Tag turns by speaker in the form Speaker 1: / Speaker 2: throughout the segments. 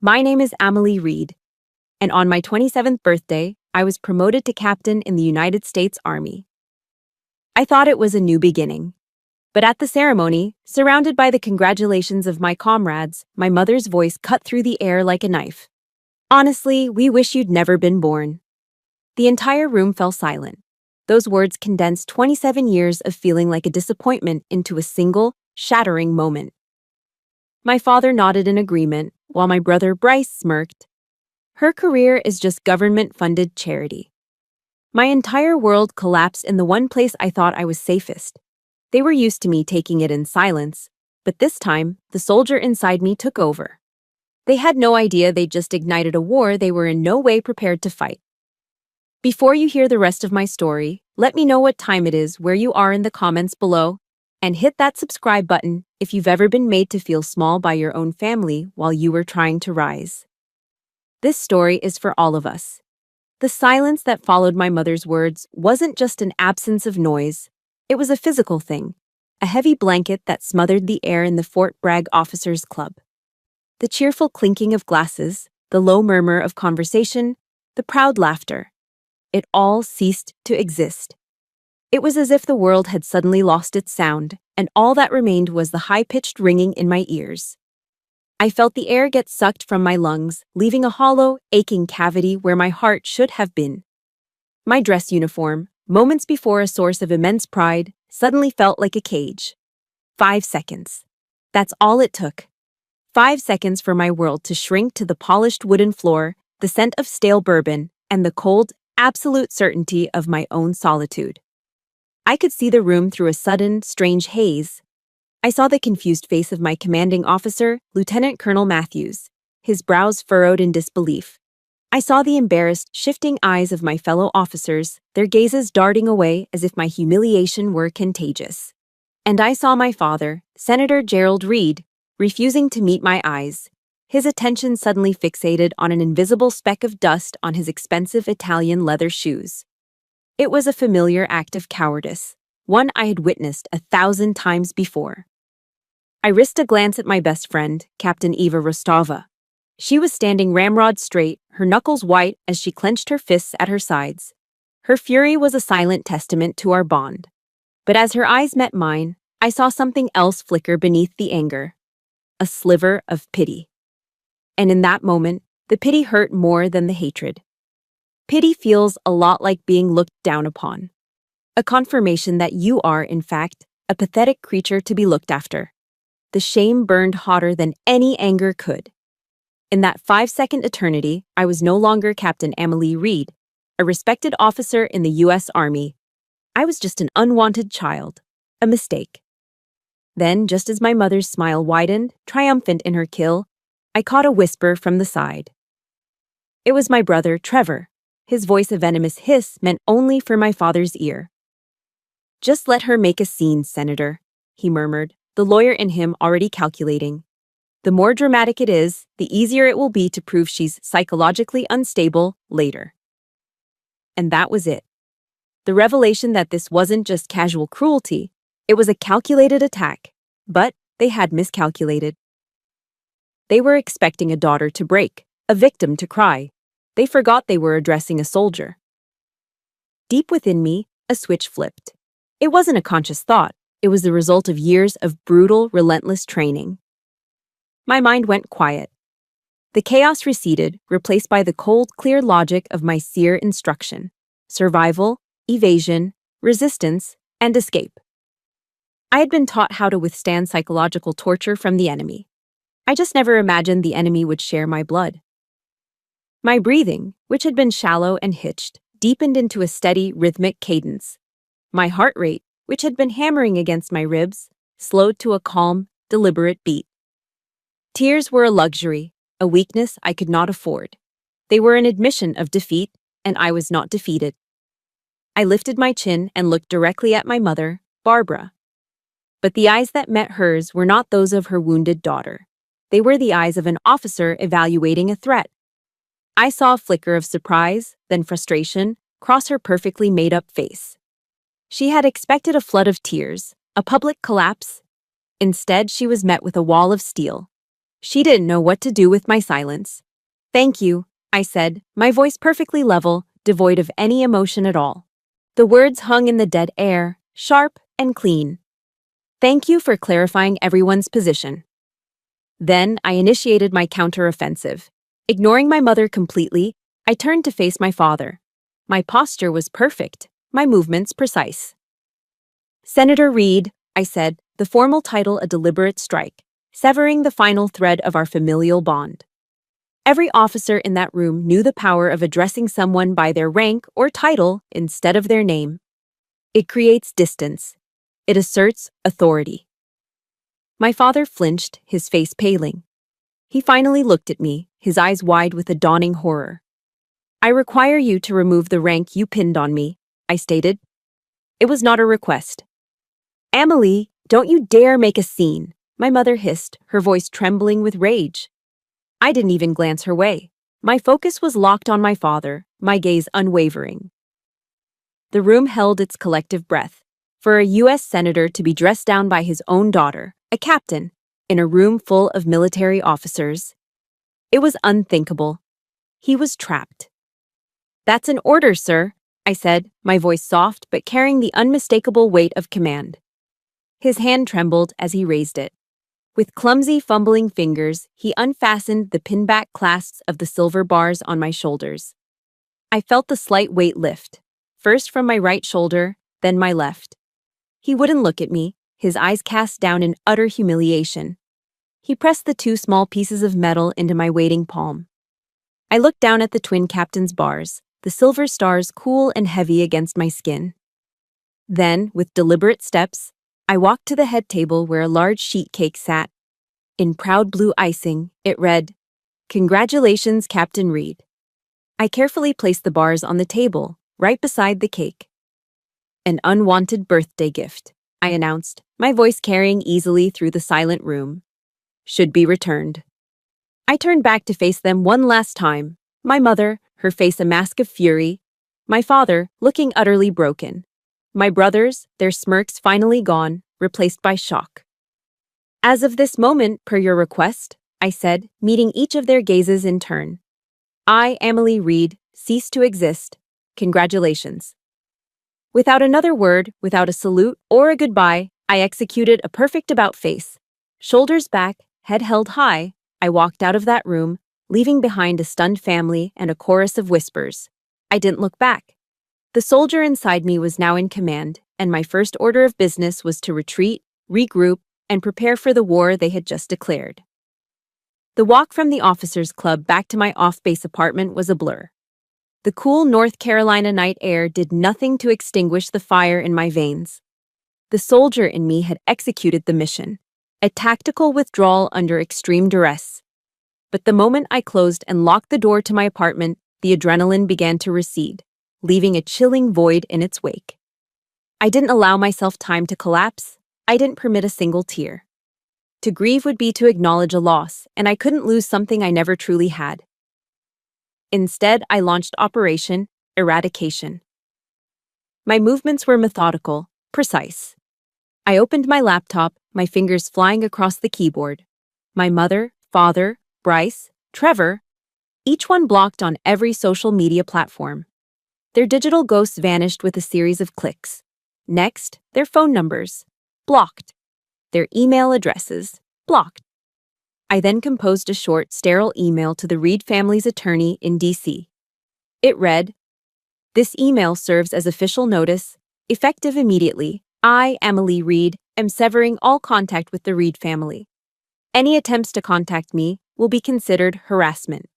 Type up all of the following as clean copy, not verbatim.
Speaker 1: My name is Amelie Reed, and on my 27th birthday, I was promoted to captain in the United States Army. I thought it was a new beginning. But at the ceremony, surrounded by the congratulations of my comrades, my mother's voice cut through the air like a knife. Honestly, we wish you'd never been born. The entire room fell silent. Those words condensed 27 years of feeling like a disappointment into a single, shattering moment. My father nodded in agreement, while my brother Bryce smirked. Her career is just government-funded charity. My entire world collapsed in the one place I thought I was safest. They were used to me taking it in silence, but this time, the soldier inside me took over. They had no idea they'd just ignited a war they were in no way prepared to fight. Before you hear the rest of my story, let me know what time it is where you are in the comments below, and hit that subscribe button if you've ever been made to feel small by your own family while you were trying to rise. This story is for all of us. The silence that followed my mother's words wasn't just an absence of noise. It was a physical thing, a heavy blanket that smothered the air in the Fort Bragg Officers Club. The cheerful clinking of glasses, the low murmur of conversation, the proud laughter. It all ceased to exist. It was as if the world had suddenly lost its sound, and all that remained was the high-pitched ringing in my ears. I felt the air get sucked from my lungs, leaving a hollow, aching cavity where my heart should have been. My dress uniform, moments before a source of immense pride, suddenly felt like a cage. 5 seconds. That's all it took. 5 seconds for my world to shrink to the polished wooden floor, the scent of stale bourbon, and the cold, absolute certainty of my own solitude. I could see the room through a sudden, strange haze. I saw the confused face of my commanding officer, Lieutenant Colonel Matthews, his brows furrowed in disbelief. I saw the embarrassed, shifting eyes of my fellow officers, their gazes darting away as if my humiliation were contagious. And I saw my father, Senator Gerald Reed, refusing to meet my eyes, his attention suddenly fixated on an invisible speck of dust on his expensive Italian leather shoes. It was a familiar act of cowardice, one I had witnessed 1,000 times before. I risked a glance at my best friend, Captain Eva Rostova. She was standing ramrod straight, her knuckles white as she clenched her fists at her sides. Her fury was a silent testament to our bond. But as her eyes met mine, I saw something else flicker beneath the anger. A sliver of pity. And in that moment, the pity hurt more than the hatred. Pity feels a lot like being looked down upon. A confirmation that you are, in fact, a pathetic creature to be looked after. The shame burned hotter than any anger could. In that 5-second eternity, I was no longer Captain Amelie Reed, a respected officer in the U.S. Army. I was just an unwanted child, a mistake. Then, just as my mother's smile widened, triumphant in her kill, I caught a whisper from the side. It was my brother, Trevor. His voice a venomous hiss meant only for my father's ear. "Just let her make a scene, Senator," he murmured, the lawyer in him already calculating. "The more dramatic it is, the easier it will be to prove she's psychologically unstable later." And that was it. The revelation that this wasn't just casual cruelty, it was a calculated attack. But they had miscalculated. They were expecting a daughter to break, a victim to cry. They forgot they were addressing a soldier. Deep within me, a switch flipped. It wasn't a conscious thought. It was the result of years of brutal, relentless training. My mind went quiet. The chaos receded, replaced by the cold, clear logic of my seer instruction. Survival, evasion, resistance, and escape. I had been taught how to withstand psychological torture from the enemy. I just never imagined the enemy would share my blood. My breathing, which had been shallow and hitched, deepened into a steady, rhythmic cadence. My heart rate, which had been hammering against my ribs, slowed to a calm, deliberate beat. Tears were a luxury, a weakness I could not afford. They were an admission of defeat, and I was not defeated. I lifted my chin and looked directly at my mother, Barbara. But the eyes that met hers were not those of her wounded daughter. They were the eyes of an officer evaluating a threat. I saw a flicker of surprise, then frustration, cross her perfectly made-up face. She had expected a flood of tears, a public collapse. Instead, she was met with a wall of steel. She didn't know what to do with my silence. "Thank you," I said, my voice perfectly level, devoid of any emotion at all. The words hung in the dead air, sharp and clean. "Thank you for clarifying everyone's position." Then I initiated my counter-offensive. Ignoring my mother completely, I turned to face my father. My posture was perfect, my movements precise. "Senator Reed," I said, the formal title a deliberate strike, severing the final thread of our familial bond. Every officer in that room knew the power of addressing someone by their rank or title instead of their name. It creates distance. It asserts authority. My father flinched, his face paling. He finally looked at me, his eyes wide with a dawning horror. "I require you to remove the rank you pinned on me," I stated. It was not a request. "Amelie, don't you dare make a scene," my mother hissed, her voice trembling with rage. I didn't even glance her way. My focus was locked on my father, my gaze unwavering. The room held its collective breath. For a U.S. senator to be dressed down by his own daughter, a captain, in a room full of military officers, it was unthinkable. He was trapped. "That's an order, sir," I said, my voice soft but carrying the unmistakable weight of command. His hand trembled as he raised it. With clumsy, fumbling fingers, he unfastened the pinback clasps of the silver bars on my shoulders. I felt the slight weight lift, first from my right shoulder, then my left. He wouldn't look at me, his eyes cast down in utter humiliation. He pressed the two small pieces of metal into my waiting palm. I looked down at the twin captain's bars, the silver stars cool and heavy against my skin. Then, with deliberate steps, I walked to the head table where a large sheet cake sat. In proud blue icing, it read, "Congratulations, Captain Reed." I carefully placed the bars on the table, right beside the cake. "An unwanted birthday gift," I announced, my voice carrying easily through the silent room. "Should be returned." I turned back to face them one last time, my mother, her face a mask of fury, my father, looking utterly broken. My brothers, their smirks finally gone, replaced by shock. "As of this moment, per your request," I said, meeting each of their gazes in turn, "I, Amelie Reed, cease to exist. Congratulations." Without another word, without a salute or a goodbye, I executed a perfect about-face. Shoulders back, head held high, I walked out of that room, leaving behind a stunned family and a chorus of whispers. I didn't look back. The soldier inside me was now in command, and my first order of business was to retreat, regroup, and prepare for the war they had just declared. The walk from the officers' club back to my off-base apartment was a blur. The cool North Carolina night air did nothing to extinguish the fire in my veins. The soldier in me had executed the mission, a tactical withdrawal under extreme duress. But the moment I closed and locked the door to my apartment, the adrenaline began to recede, leaving a chilling void in its wake. I didn't allow myself time to collapse. I didn't permit a single tear. To grieve would be to acknowledge a loss, and I couldn't lose something I never truly had. Instead, I launched Operation Eradication. My movements were methodical, precise. I opened my laptop, my fingers flying across the keyboard. My mother, father, Bryce, Trevor, each one blocked on every social media platform. Their digital ghosts vanished with a series of clicks. Next, their phone numbers. Blocked. Their email addresses. Blocked. I then composed a short, sterile email to the Reed family's attorney in D.C. It read, "This email serves as official notice, effective immediately. I, Amelie Reed, am severing all contact with the Reed family. Any attempts to contact me will be considered harassment."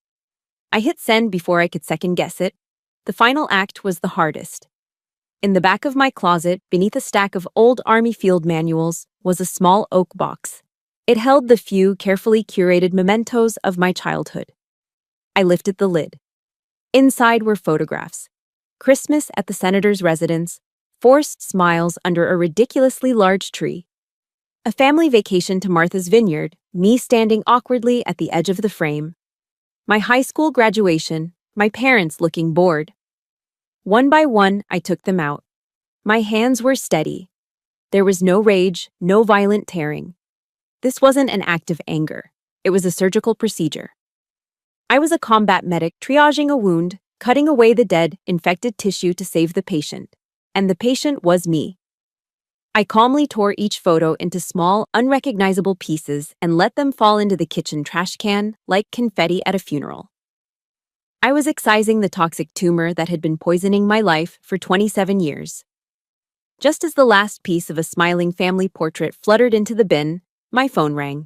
Speaker 1: I hit send before I could second-guess it. The final act was the hardest. In the back of my closet, beneath a stack of old Army field manuals, was a small oak box. It held the few carefully curated mementos of my childhood. I lifted the lid. Inside were photographs. Christmas at the senator's residence, forced smiles under a ridiculously large tree. A family vacation to Martha's Vineyard, me standing awkwardly at the edge of the frame. My high school graduation, my parents looking bored. One by one, I took them out. My hands were steady. There was no rage, no violent tearing. This wasn't an act of anger. It was a surgical procedure. I was a combat medic triaging a wound, cutting away the dead, infected tissue to save the patient. And the patient was me. I calmly tore each photo into small, unrecognizable pieces and let them fall into the kitchen trash can like confetti at a funeral. I was excising the toxic tumor that had been poisoning my life for 27 years. Just as the last piece of a smiling family portrait fluttered into the bin, my phone rang.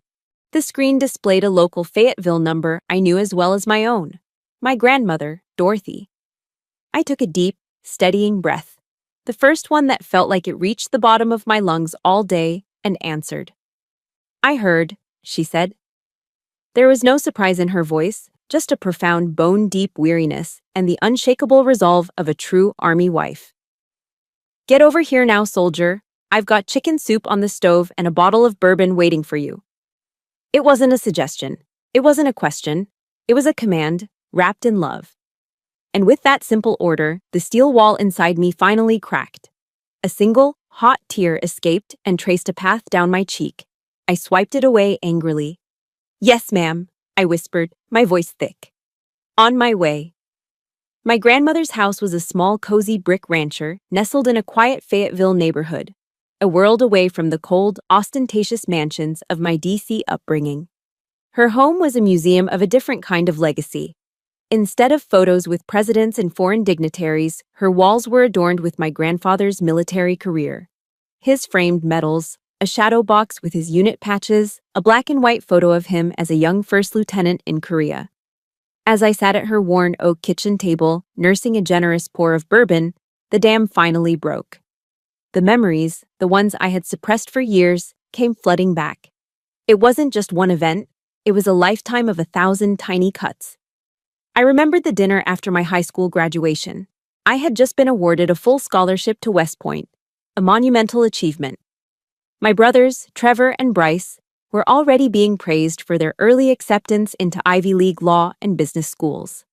Speaker 1: The screen displayed a local Fayetteville number I knew as well as my own. My grandmother, Dorothy. I took a deep, steadying breath, the first one that felt like it reached the bottom of my lungs all day, and answered. "I heard," she said. There was no surprise in her voice, just a profound bone-deep weariness and the unshakable resolve of a true army wife. "Get over here now, soldier. I've got chicken soup on the stove and a bottle of bourbon waiting for you." It wasn't a suggestion. It wasn't a question. It was a command, wrapped in love. And with that simple order, the steel wall inside me finally cracked. A single, hot tear escaped and traced a path down my cheek. I swiped it away angrily. "Yes, ma'am," I whispered, my voice thick. "On my way." My grandmother's house was a small, cozy brick rancher nestled in a quiet Fayetteville neighborhood, a world away from the cold, ostentatious mansions of my DC upbringing. Her home was a museum of a different kind of legacy. Instead of photos with presidents and foreign dignitaries, her walls were adorned with my grandfather's military career. His framed medals, a shadow box with his unit patches, a black and white photo of him as a young first lieutenant in Korea. As I sat at her worn oak kitchen table, nursing a generous pour of bourbon, the dam finally broke. The memories, the ones I had suppressed for years, came flooding back. It wasn't just one event, it was a lifetime of 1,000 tiny cuts. I remembered the dinner after my high school graduation. I had just been awarded a full scholarship to West Point, a monumental achievement. My brothers, Trevor and Bryce, were already being praised for their early acceptance into Ivy League law and business schools.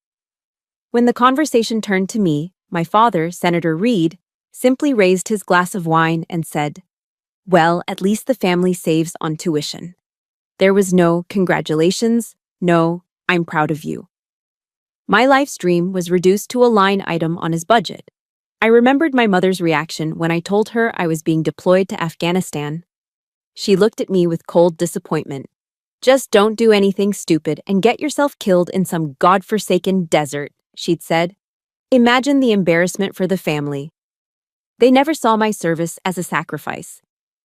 Speaker 1: When the conversation turned to me, my father, Senator Reed, simply raised his glass of wine and said, "Well, at least the family saves on tuition." There was no "congratulations," no "I'm proud of you." My life's dream was reduced to a line item on his budget. I remembered my mother's reaction when I told her I was being deployed to Afghanistan. She looked at me with cold disappointment. "Just don't do anything stupid and get yourself killed in some godforsaken desert," she'd said. Imagine the embarrassment for the family. They never saw my service as a sacrifice.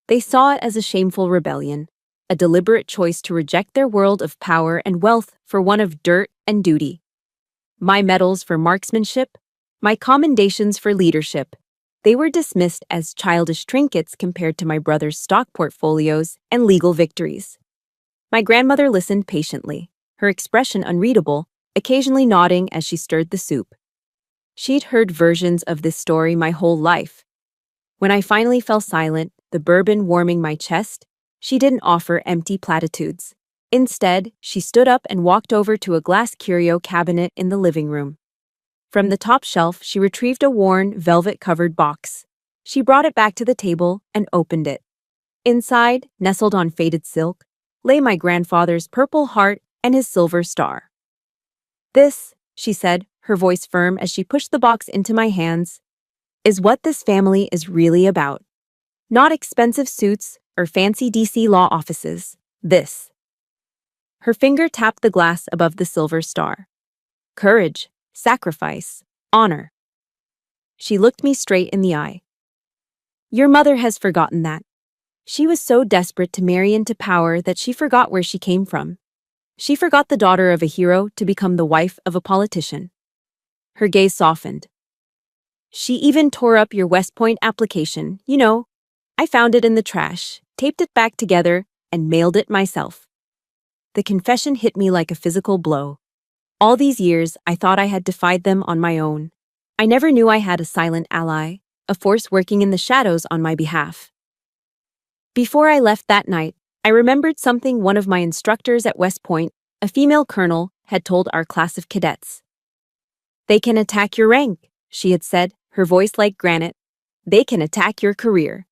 Speaker 1: They saw it as a shameful rebellion, a deliberate choice to reject their world of power and wealth for one of dirt and duty. My medals for marksmanship, my commendations for leadership, they were dismissed as childish trinkets compared to my brother's stock portfolios and legal victories. My grandmother listened patiently, her expression unreadable, occasionally nodding as she stirred the soup. She'd heard versions of this story my whole life. When I finally fell silent, the bourbon warming my chest, she didn't offer empty platitudes. Instead, she stood up and walked over to a glass curio cabinet in the living room. From the top shelf, she retrieved a worn, velvet-covered box. She brought it back to the table and opened it. Inside, nestled on faded silk, lay my grandfather's purple heart and his silver star. "This," she said, her voice firm as she pushed the box into my hands, "is what this family is really about. Not expensive suits or fancy DC law offices. This." Her finger tapped the glass above the silver star. "Courage, sacrifice, honor." She looked me straight in the eye. "Your mother has forgotten that. She was so desperate to marry into power that she forgot where she came from. She forgot the daughter of a hero to become the wife of a politician." Her gaze softened. "She even tore up your West Point application, you know. I found it in the trash, taped it back together, and mailed it myself." The confession hit me like a physical blow. All these years, I thought I had defied them on my own. I never knew I had a silent ally, a force working in the shadows on my behalf. Before I left that night, I remembered something one of my instructors at West Point, a female colonel, had told our class of cadets. "They can attack your rank," she had said, her voice like granite. "They can attack your career.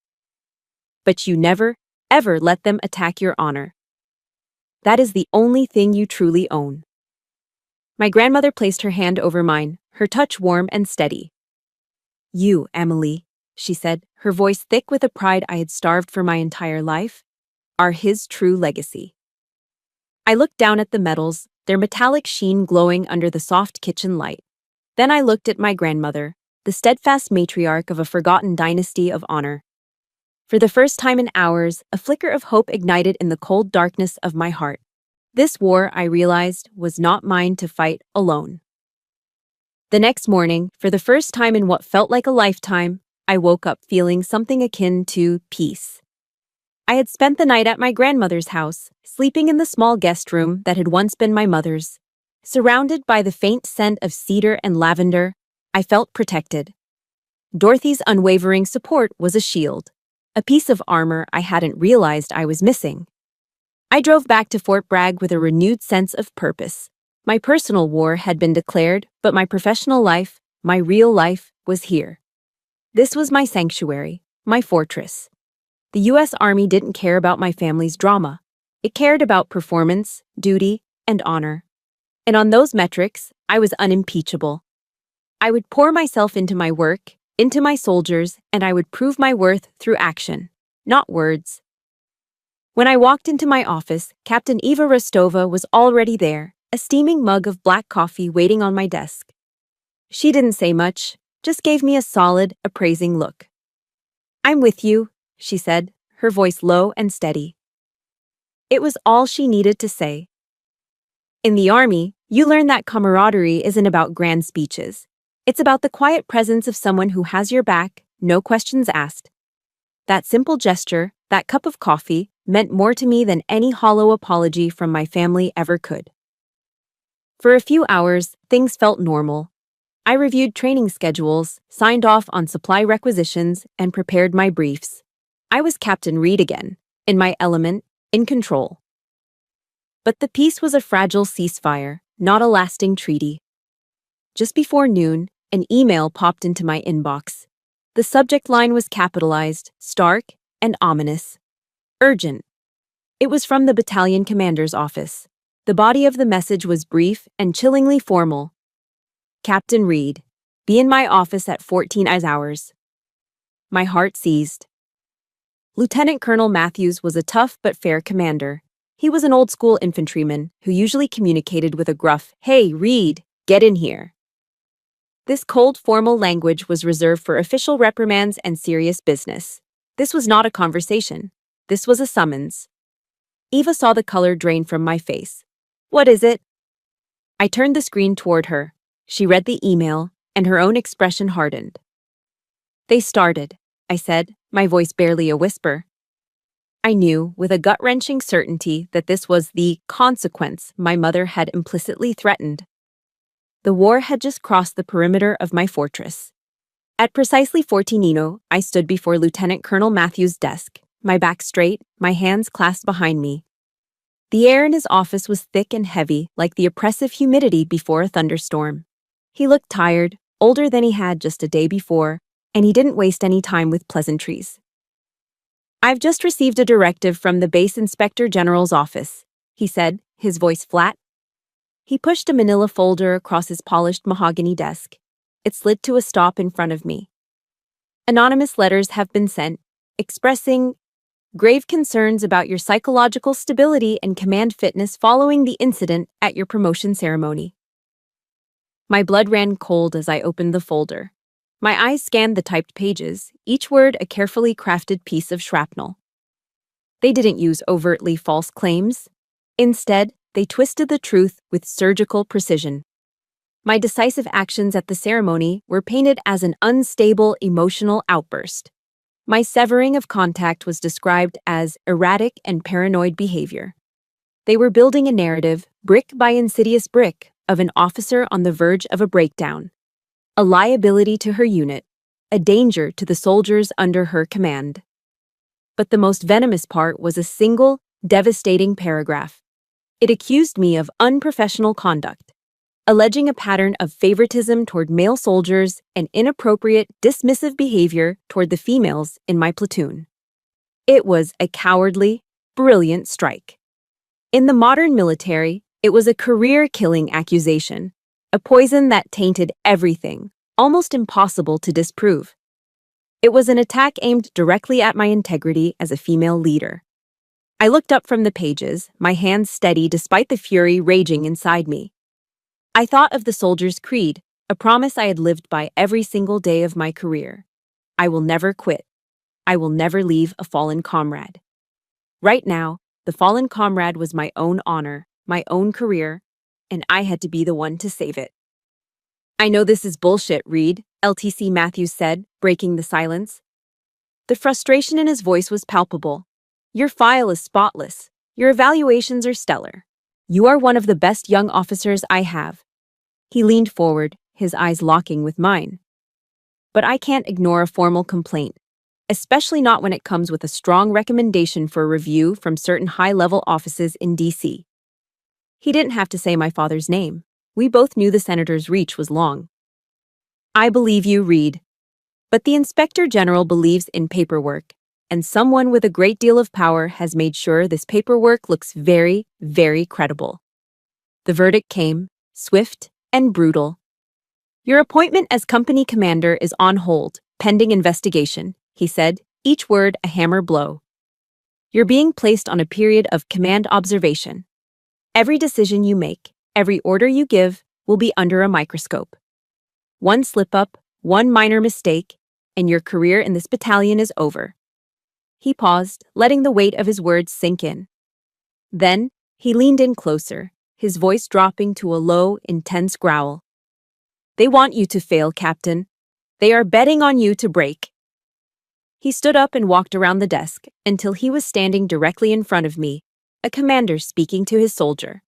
Speaker 1: But you never, ever let them attack your honor." That is the only thing you truly own. My grandmother placed her hand over mine, her touch warm and steady. You, Emily, she said, her voice thick with a pride I had starved for my entire life, are his true legacy. I looked down at the medals, their metallic sheen glowing under the soft kitchen light. Then I looked at my grandmother, the steadfast matriarch of a forgotten dynasty of honor. For the first time in hours, a flicker of hope ignited in the cold darkness of my heart. This war, I realized, was not mine to fight alone. The next morning, for the first time in what felt like a lifetime, I woke up feeling something akin to peace. I had spent the night at my grandmother's house, sleeping in the small guest room that had once been my mother's. Surrounded by the faint scent of cedar and lavender, I felt protected. Dorothy's unwavering support was a shield, a piece of armor I hadn't realized I was missing. I drove back to Fort Bragg with a renewed sense of purpose. My personal war had been declared, but my professional life, my real life, was here. This was my sanctuary, my fortress. The U.S. Army didn't care about my family's drama. It cared about performance, duty, and honor. And on those metrics, I was unimpeachable. I would pour myself into my work, into my soldiers, and I would prove my worth through action, not words. When I walked into my office, Captain Eva Rostova was already there, a steaming mug of black coffee waiting on my desk. She didn't say much, just gave me a solid, appraising look. "I'm with you," she said, her voice low and steady. It was all she needed to say. In the Army, you learn that camaraderie isn't about grand speeches. It's about the quiet presence of someone who has your back, no questions asked. That simple gesture, that cup of coffee, meant more to me than any hollow apology from my family ever could. For a few hours, things felt normal. I reviewed training schedules, signed off on supply requisitions, and prepared my briefs. I was Captain Reed again, in my element, in control. But the peace was a fragile ceasefire, not a lasting treaty. Just before noon, an email popped into my inbox. The subject line was capitalized, stark, and ominous. Urgent. It was from the battalion commander's office. The body of the message was brief and chillingly formal. Captain Reed, be in my office at 14 hours. My heart seized. Lieutenant Colonel Matthews was a tough but fair commander. He was an old-school infantryman who usually communicated with a gruff, "Hey, Reed, get in here." This cold, formal language was reserved for official reprimands and serious business. This was not a conversation. This was a summons. Eva saw the color drain from my face. "What is it?" I turned the screen toward her. She read the email, and her own expression hardened. "They started," I said, my voice barely a whisper. I knew, with a gut-wrenching certainty, that this was the consequence my mother had implicitly threatened. The war had just crossed the perimeter of my fortress. At precisely 14, I stood before Lieutenant Colonel Matthews' desk, my back straight, my hands clasped behind me. The air in his office was thick and heavy, like the oppressive humidity before a thunderstorm. He looked tired, older than he had just a day before, and he didn't waste any time with pleasantries. "I've just received a directive from the base inspector general's office," he said, his voice flat. He pushed a manila folder across his polished mahogany desk. It slid to a stop in front of me. "Anonymous letters have been sent, expressing grave concerns about your psychological stability and command fitness following the incident at your promotion ceremony." My blood ran cold as I opened the folder. My eyes scanned the typed pages, each word a carefully crafted piece of shrapnel. They didn't use overtly false claims. Instead, they twisted the truth with surgical precision. My decisive actions at the ceremony were painted as an unstable emotional outburst. My severing of contact was described as erratic and paranoid behavior. They were building a narrative, brick by insidious brick, of an officer on the verge of a breakdown. A liability to her unit, a danger to the soldiers under her command. But the most venomous part was a single, devastating paragraph. It accused me of unprofessional conduct, alleging a pattern of favoritism toward male soldiers and inappropriate, dismissive behavior toward the females in my platoon. It was a cowardly, brilliant strike. In the modern military, it was a career-killing accusation, a poison that tainted everything, almost impossible to disprove. It was an attack aimed directly at my integrity as a female leader. I looked up from the pages, my hands steady despite the fury raging inside me. I thought of the soldier's creed, a promise I had lived by every single day of my career. I will never quit. I will never leave a fallen comrade. Right now, the fallen comrade was my own honor, my own career, and I had to be the one to save it. I know this is bullshit, Reed, LTC Matthews said, breaking the silence. The frustration in his voice was palpable. Your file is spotless. Your evaluations are stellar. You are one of the best young officers I have. He leaned forward, his eyes locking with mine. But I can't ignore a formal complaint, especially not when it comes with a strong recommendation for review from certain high-level offices in D.C. He didn't have to say my father's name. We both knew the senator's reach was long. I believe you, Reed. But the Inspector General believes in paperwork, and someone with a great deal of power has made sure this paperwork looks very, very credible. The verdict came, swift and brutal. Your appointment as company commander is on hold, pending investigation, he said, each word a hammer blow. You're being placed on a period of command observation. Every decision you make, every order you give, will be under a microscope. One slip-up, one minor mistake, and your career in this battalion is over. He paused, letting the weight of his words sink in. Then, he leaned in closer, his voice dropping to a low, intense growl. They want you to fail, Captain. They are betting on you to break. He stood up and walked around the desk until he was standing directly in front of me, a commander speaking to his soldier.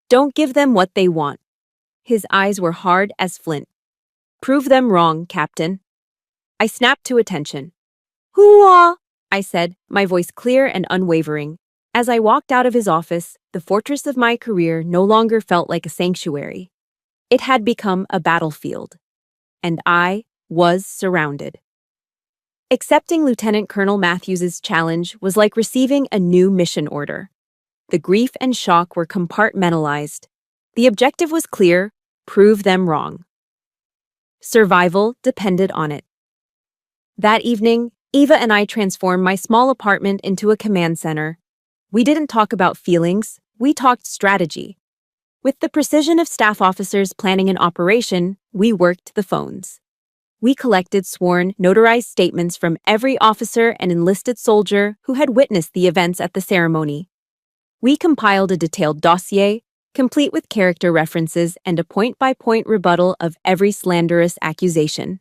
Speaker 1: Don't give them what they want. His eyes were hard as flint. Prove them wrong, Captain. I snapped to attention. Hoo-ah, I said, my voice clear and unwavering. As I walked out of his office, the fortress of my career no longer felt like a sanctuary. It had become a battlefield. And I was surrounded. Accepting Lieutenant Colonel Matthews's challenge was like receiving a new mission order. The grief and shock were compartmentalized. The objective was clear: prove them wrong. Survival depended on it. That evening, Eva and I transformed my small apartment into a command center. We didn't talk about feelings, we talked strategy. With the precision of staff officers planning an operation, we worked the phones. We collected sworn, notarized statements from every officer and enlisted soldier who had witnessed the events at the ceremony. We compiled a detailed dossier, complete with character references and a point-by-point rebuttal of every slanderous accusation.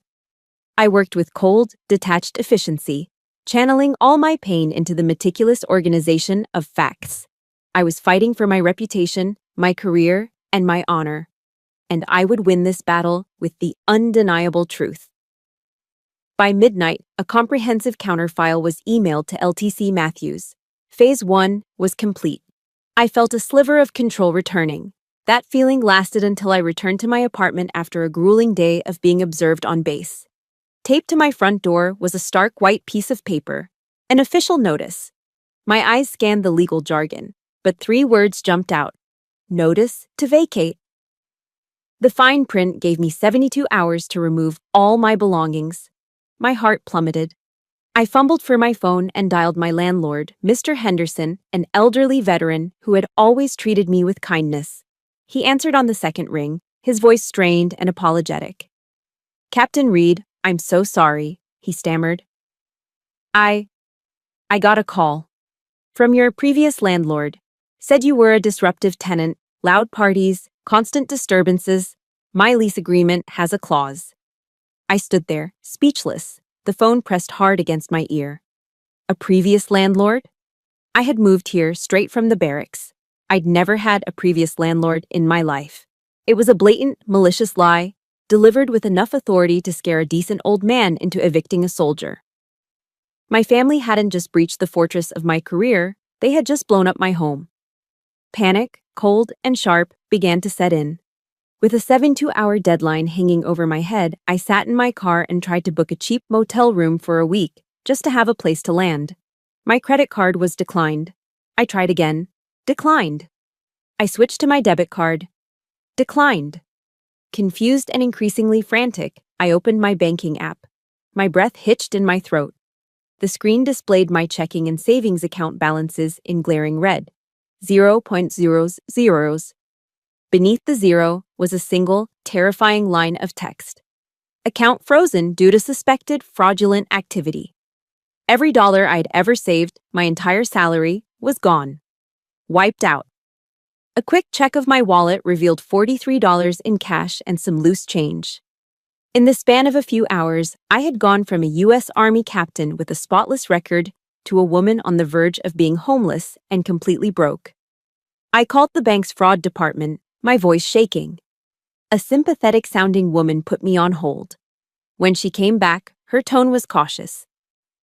Speaker 1: I worked with cold, detached efficiency, channeling all my pain into the meticulous organization of facts. I was fighting for my reputation, my career, and my honor. And I would win this battle with the undeniable truth. By midnight, a comprehensive counterfile was emailed to LTC Matthews. Phase 1 was complete. I felt a sliver of control returning. That feeling lasted until I returned to my apartment after a grueling day of being observed on base. Taped to my front door was a stark white piece of paper, an official notice. My eyes scanned the legal jargon, but 3 words jumped out. Notice to vacate. The fine print gave me 72 hours to remove all my belongings. My heart plummeted. I fumbled for my phone and dialed my landlord, Mr. Henderson, an elderly veteran who had always treated me with kindness. He answered on the second ring, his voice strained and apologetic. Captain Reed, I'm so sorry, he stammered. I got a call. From your previous landlord. Said you were a disruptive tenant, loud parties, constant disturbances. My lease agreement has a clause. I stood there, speechless, the phone pressed hard against my ear. A previous landlord? I had moved here straight from the barracks. I'd never had a previous landlord in my life. It was a blatant, malicious lie, delivered with enough authority to scare a decent old man into evicting a soldier. My family hadn't just breached the fortress of my career, they had just blown up my home. Panic, cold and sharp, began to set in. With a 72-hour deadline hanging over my head, I sat in my car and tried to book a cheap motel room for a week, just to have a place to land. My credit card was declined. I tried again. Declined. I switched to my debit card. Declined. Confused and increasingly frantic, I opened my banking app. My breath hitched in my throat. The screen displayed my checking and savings account balances in glaring red. 0.00. Beneath the zero was a single, terrifying line of text. Account frozen due to suspected fraudulent activity. Every dollar I'd ever saved, my entire salary, was gone. Wiped out. A quick check of my wallet revealed $43 in cash and some loose change. In the span of a few hours, I had gone from a U.S. Army captain with a spotless record to a woman on the verge of being homeless and completely broke. I called the bank's fraud department, my voice shaking. A sympathetic-sounding woman put me on hold. When she came back, her tone was cautious.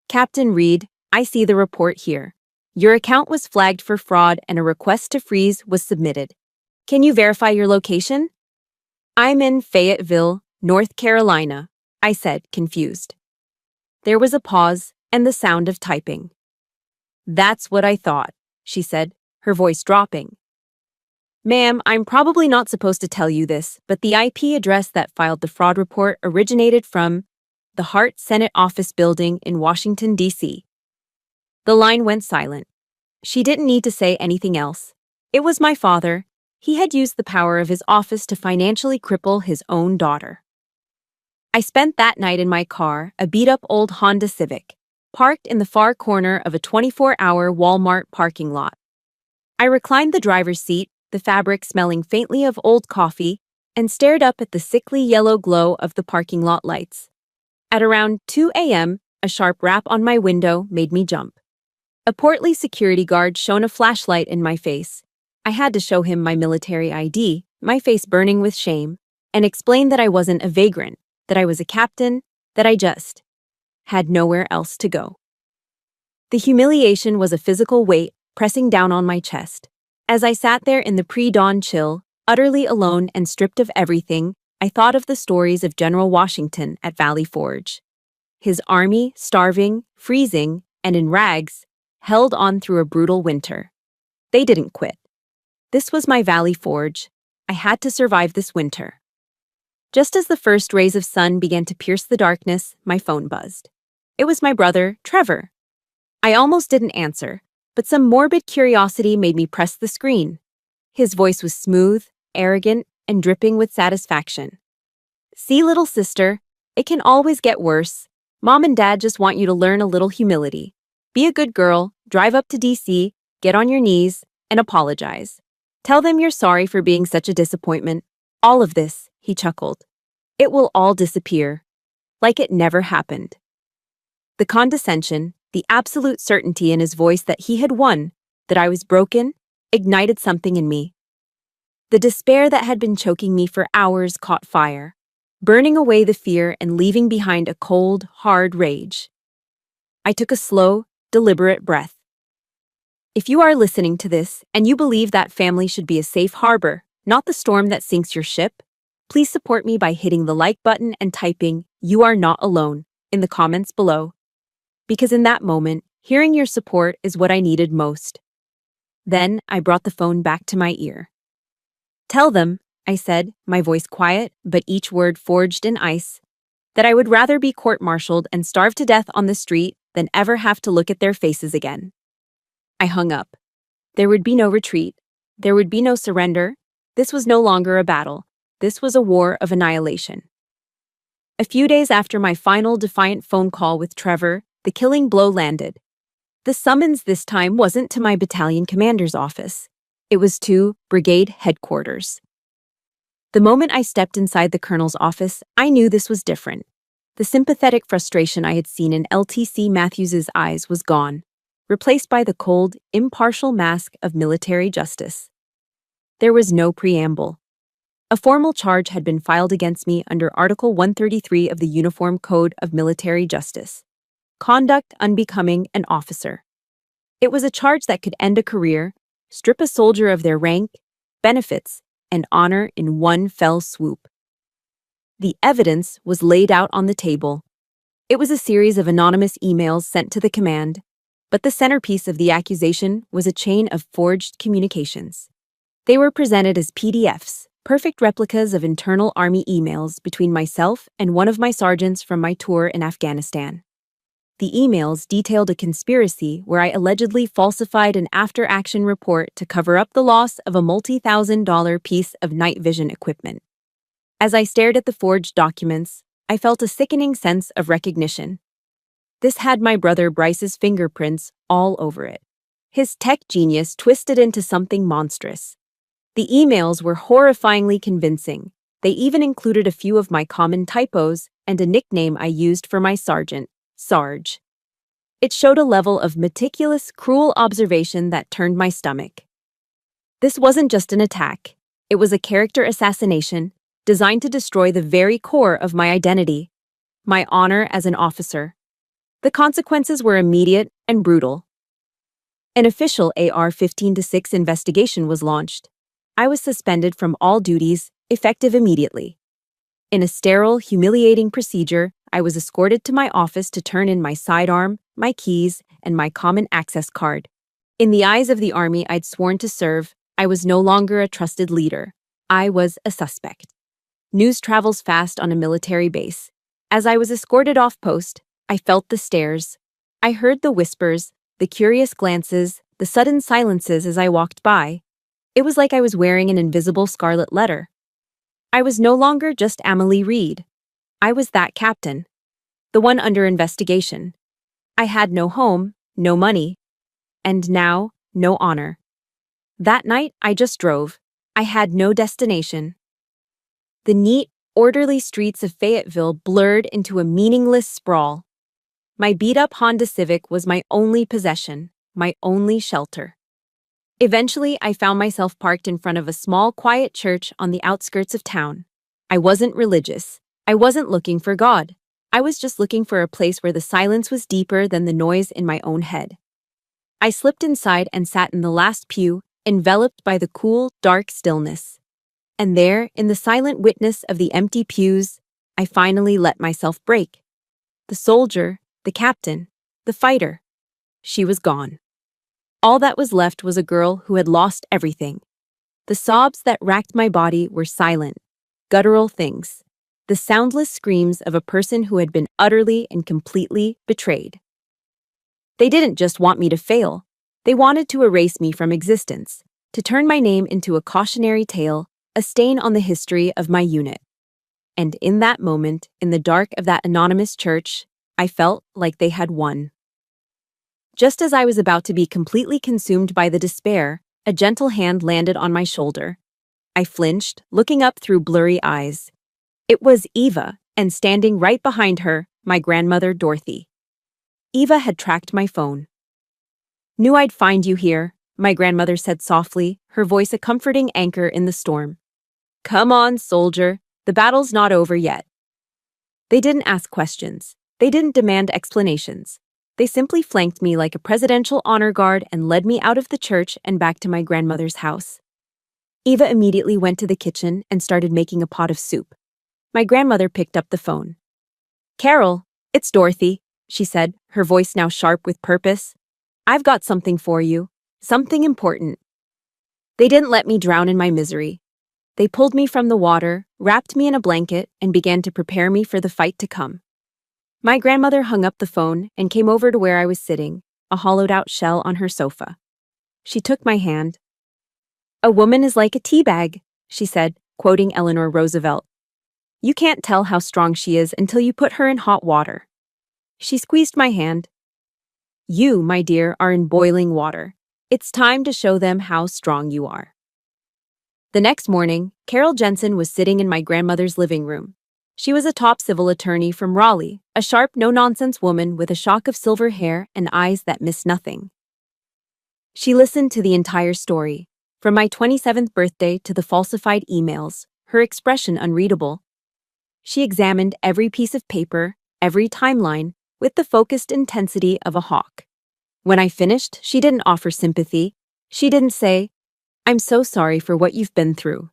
Speaker 1: "Captain Reed, I see the report here. Your account was flagged for fraud and a request to freeze was submitted. Can you verify your location?" "I'm in Fayetteville, North Carolina," I said, confused. There was a pause and the sound of typing. "That's what I thought," she said, her voice dropping. "Ma'am, I'm probably not supposed to tell you this, but the IP address that filed the fraud report originated from the Hart Senate Office Building in Washington, D.C. The line went silent. She didn't need to say anything else. It was my father. He had used the power of his office to financially cripple his own daughter. I spent that night in my car, a beat-up old Honda Civic, parked in the far corner of a 24-hour Walmart parking lot. I reclined the driver's seat, the fabric smelling faintly of old coffee, and stared up at the sickly yellow glow of the parking lot lights. At around 2 a.m., a sharp rap on my window made me jump. A portly security guard shone a flashlight in my face. I had to show him my military ID, my face burning with shame, and explain that I wasn't a vagrant, that I was a captain, that I just had nowhere else to go. The humiliation was a physical weight pressing down on my chest. As I sat there in the pre-dawn chill, utterly alone and stripped of everything, I thought of the stories of General Washington at Valley Forge. His army, starving, freezing, and in rags, held on through a brutal winter. They didn't quit. This was my Valley Forge. I had to survive this winter. Just as the first rays of sun began to pierce the darkness, my phone buzzed. It was my brother, Trevor. I almost didn't answer, but some morbid curiosity made me press the screen. His voice was smooth, arrogant, and dripping with satisfaction. "See, little sister, it can always get worse. Mom and Dad just want you to learn a little humility. Be a good girl, drive up to D.C., get on your knees, and apologize. Tell them you're sorry for being such a disappointment. All of this," he chuckled. "It will all disappear. Like it never happened." The condescension, the absolute certainty in his voice that he had won, that I was broken, ignited something in me. The despair that had been choking me for hours caught fire, burning away the fear and leaving behind a cold, hard rage. I took a slow, deliberate breath. If you are listening to this and you believe that family should be a safe harbor, not the storm that sinks your ship, please support me by hitting the like button and typing "You are not alone" in the comments below. Because in that moment, hearing your support is what I needed most. Then I brought the phone back to my ear. "Tell them," I said, my voice quiet but each word forged in ice, "that I would rather be court-martialed and starve to death on the street than ever have to look at their faces again." I hung up. There would be no retreat. There would be no surrender. This was no longer a battle. This was a war of annihilation. A few days after my final defiant phone call with Trevor, the killing blow landed. The summons this time wasn't to my battalion commander's office. It was to brigade headquarters. The moment I stepped inside the colonel's office, I knew this was different. The sympathetic frustration I had seen in LTC Matthews's eyes was gone, replaced by the cold, impartial mask of military justice. There was no preamble. A formal charge had been filed against me under Article 133 of the Uniform Code of Military Justice. Conduct unbecoming an officer. It was a charge that could end a career, strip a soldier of their rank, benefits, and honor in one fell swoop. The evidence was laid out on the table. It was a series of anonymous emails sent to the command, But the centerpiece of the accusation was a chain of forged communications. They were presented as PDFs, perfect replicas of internal army emails between myself and one of my sergeants from my tour in Afghanistan. The emails detailed a conspiracy where I allegedly falsified an after-action report to cover up the loss of a multi-thousand-dollar piece of night vision equipment. As I stared at the forged documents, I felt a sickening sense of recognition. This had my brother Bryce's fingerprints all over it. His tech genius twisted into something monstrous. The emails were horrifyingly convincing. They even included a few of my common typos and a nickname I used for my sergeant, Sarge. It showed a level of meticulous, cruel observation that turned my stomach. This wasn't just an attack. It was a character assassination designed to destroy the very core of my identity, my honor as an officer. The consequences were immediate and brutal. An official AR-15-6 investigation was launched. I was suspended from all duties, effective immediately. In a sterile, humiliating procedure, I was escorted to my office to turn in my sidearm, my keys, and my common access card. In the eyes of the army I'd sworn to serve, I was no longer a trusted leader. I was a suspect. News travels fast on a military base. As I was escorted off post, I felt the stares. I heard the whispers, the curious glances, the sudden silences as I walked by. It was like I was wearing an invisible scarlet letter. I was no longer just Amelie Reed. I was that captain, the one under investigation. I had no home, no money, and now, no honor. That night, I just drove. I had no destination. The neat, orderly streets of Fayetteville blurred into a meaningless sprawl. My beat-up Honda Civic was my only possession, my only shelter. Eventually, I found myself parked in front of a small, quiet church on the outskirts of town. I wasn't religious. I wasn't looking for God. I was just looking for a place where the silence was deeper than the noise in my own head. I slipped inside and sat in the last pew, enveloped by the cool, dark stillness. And there, in the silent witness of the empty pews, I finally let myself break. The soldier, the captain, the fighter. She was gone. All that was left was a girl who had lost everything. The sobs that racked my body were silent, guttural things. The soundless screams of a person who had been utterly and completely betrayed. They didn't just want me to fail. They wanted to erase me from existence, to turn my name into a cautionary tale, a stain on the history of my unit. And in that moment, in the dark of that anonymous church, I felt like they had won. Just as I was about to be completely consumed by the despair, a gentle hand landed on my shoulder. I flinched, looking up through blurry eyes. It was Eva, and standing right behind her, my grandmother Dorothy. Eva had tracked my phone. "Knew I'd find you here," my grandmother said softly, her voice a comforting anchor in the storm. "Come on, soldier, the battle's not over yet." They didn't ask questions. They didn't demand explanations. They simply flanked me like a presidential honor guard and led me out of the church and back to my grandmother's house. Eva immediately went to the kitchen and started making a pot of soup. My grandmother picked up the phone. "Carol, it's Dorothy," she said, her voice now sharp with purpose. "I've got something for you. Something important." They didn't let me drown in my misery. They pulled me from the water, wrapped me in a blanket, and began to prepare me for the fight to come. My grandmother hung up the phone and came over to where I was sitting, a hollowed-out shell on her sofa. She took my hand. "A woman is like a tea bag," she said, quoting Eleanor Roosevelt. "You can't tell how strong she is until you put her in hot water." She squeezed my hand. "You, my dear, are in boiling water. It's time to show them how strong you are." The next morning, Carol Jensen was sitting in my grandmother's living room. She was a top civil attorney from Raleigh, a sharp, no-nonsense woman with a shock of silver hair and eyes that missed nothing. She listened to the entire story, from my 27th birthday to the falsified emails, her expression unreadable. She examined every piece of paper, every timeline, with the focused intensity of a hawk. When I finished, she didn't offer sympathy. She didn't say, "I'm so sorry for what you've been through."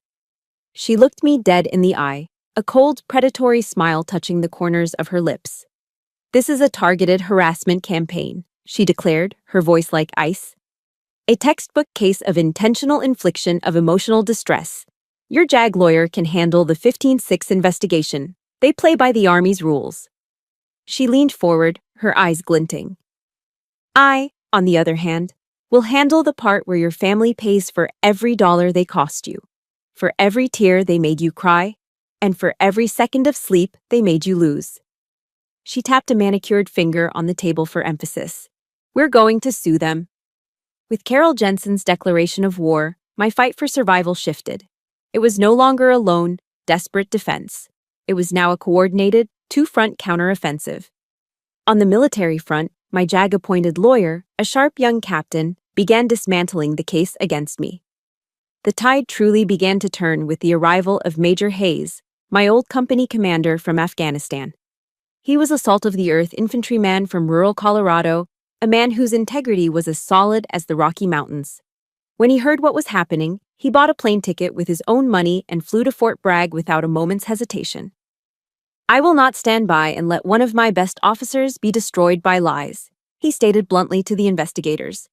Speaker 1: She looked me dead in the eye, a cold, predatory smile touching the corners of her lips. "This is a targeted harassment campaign," she declared, her voice like ice. A textbook case of intentional infliction of emotional distress. Your JAG lawyer can handle the 15-6 investigation. They play by the Army's rules. She leaned forward, her eyes glinting. I, on the other hand, will handle the part where your family pays for every dollar they cost you, for every tear they made you cry, and for every second of sleep they made you lose. She tapped a manicured finger on the table for emphasis. We're going to sue them. With Carol Jensen's declaration of war, my fight for survival shifted. It was no longer a lone, desperate defense. It was now a coordinated, two-front counteroffensive. On the military front, my JAG-appointed lawyer, a sharp young captain, began dismantling the case against me. The tide truly began to turn with the arrival of Major Hayes, my old company commander from Afghanistan. He was a salt-of-the-earth infantryman from rural Colorado, a man whose integrity was as solid as the Rocky Mountains. When he heard what was happening, he bought a plane ticket with his own money and flew to Fort Bragg without a moment's hesitation. I will not stand by and let one of my best officers be destroyed by lies, he stated bluntly to the investigators.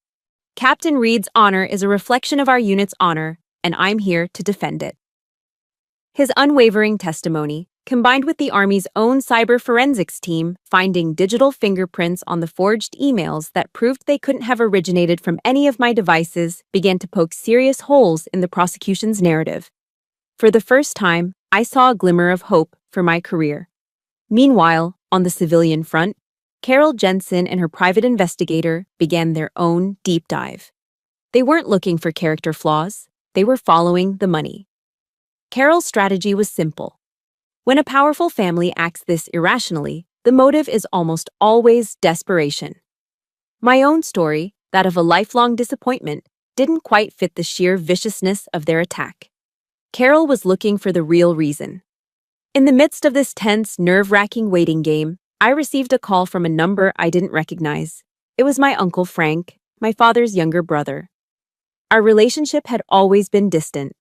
Speaker 1: Captain Reed's honor is a reflection of our unit's honor, and I'm here to defend it. His unwavering testimony, combined with the Army's own cyber forensics team finding digital fingerprints on the forged emails that proved they couldn't have originated from any of my devices, began to poke serious holes in the prosecution's narrative. For the first time, I saw a glimmer of hope for my career. Meanwhile, on the civilian front, Carol Jensen and her private investigator began their own deep dive. They weren't looking for character flaws, they were following the money. Carol's strategy was simple. When a powerful family acts this irrationally, the motive is almost always desperation. My own story, that of a lifelong disappointment, didn't quite fit the sheer viciousness of their attack. Carol was looking for the real reason. In the midst of this tense, nerve-wracking waiting game, I received a call from a number I didn't recognize. It was my Uncle Frank, my father's younger brother. Our relationship had always been distant.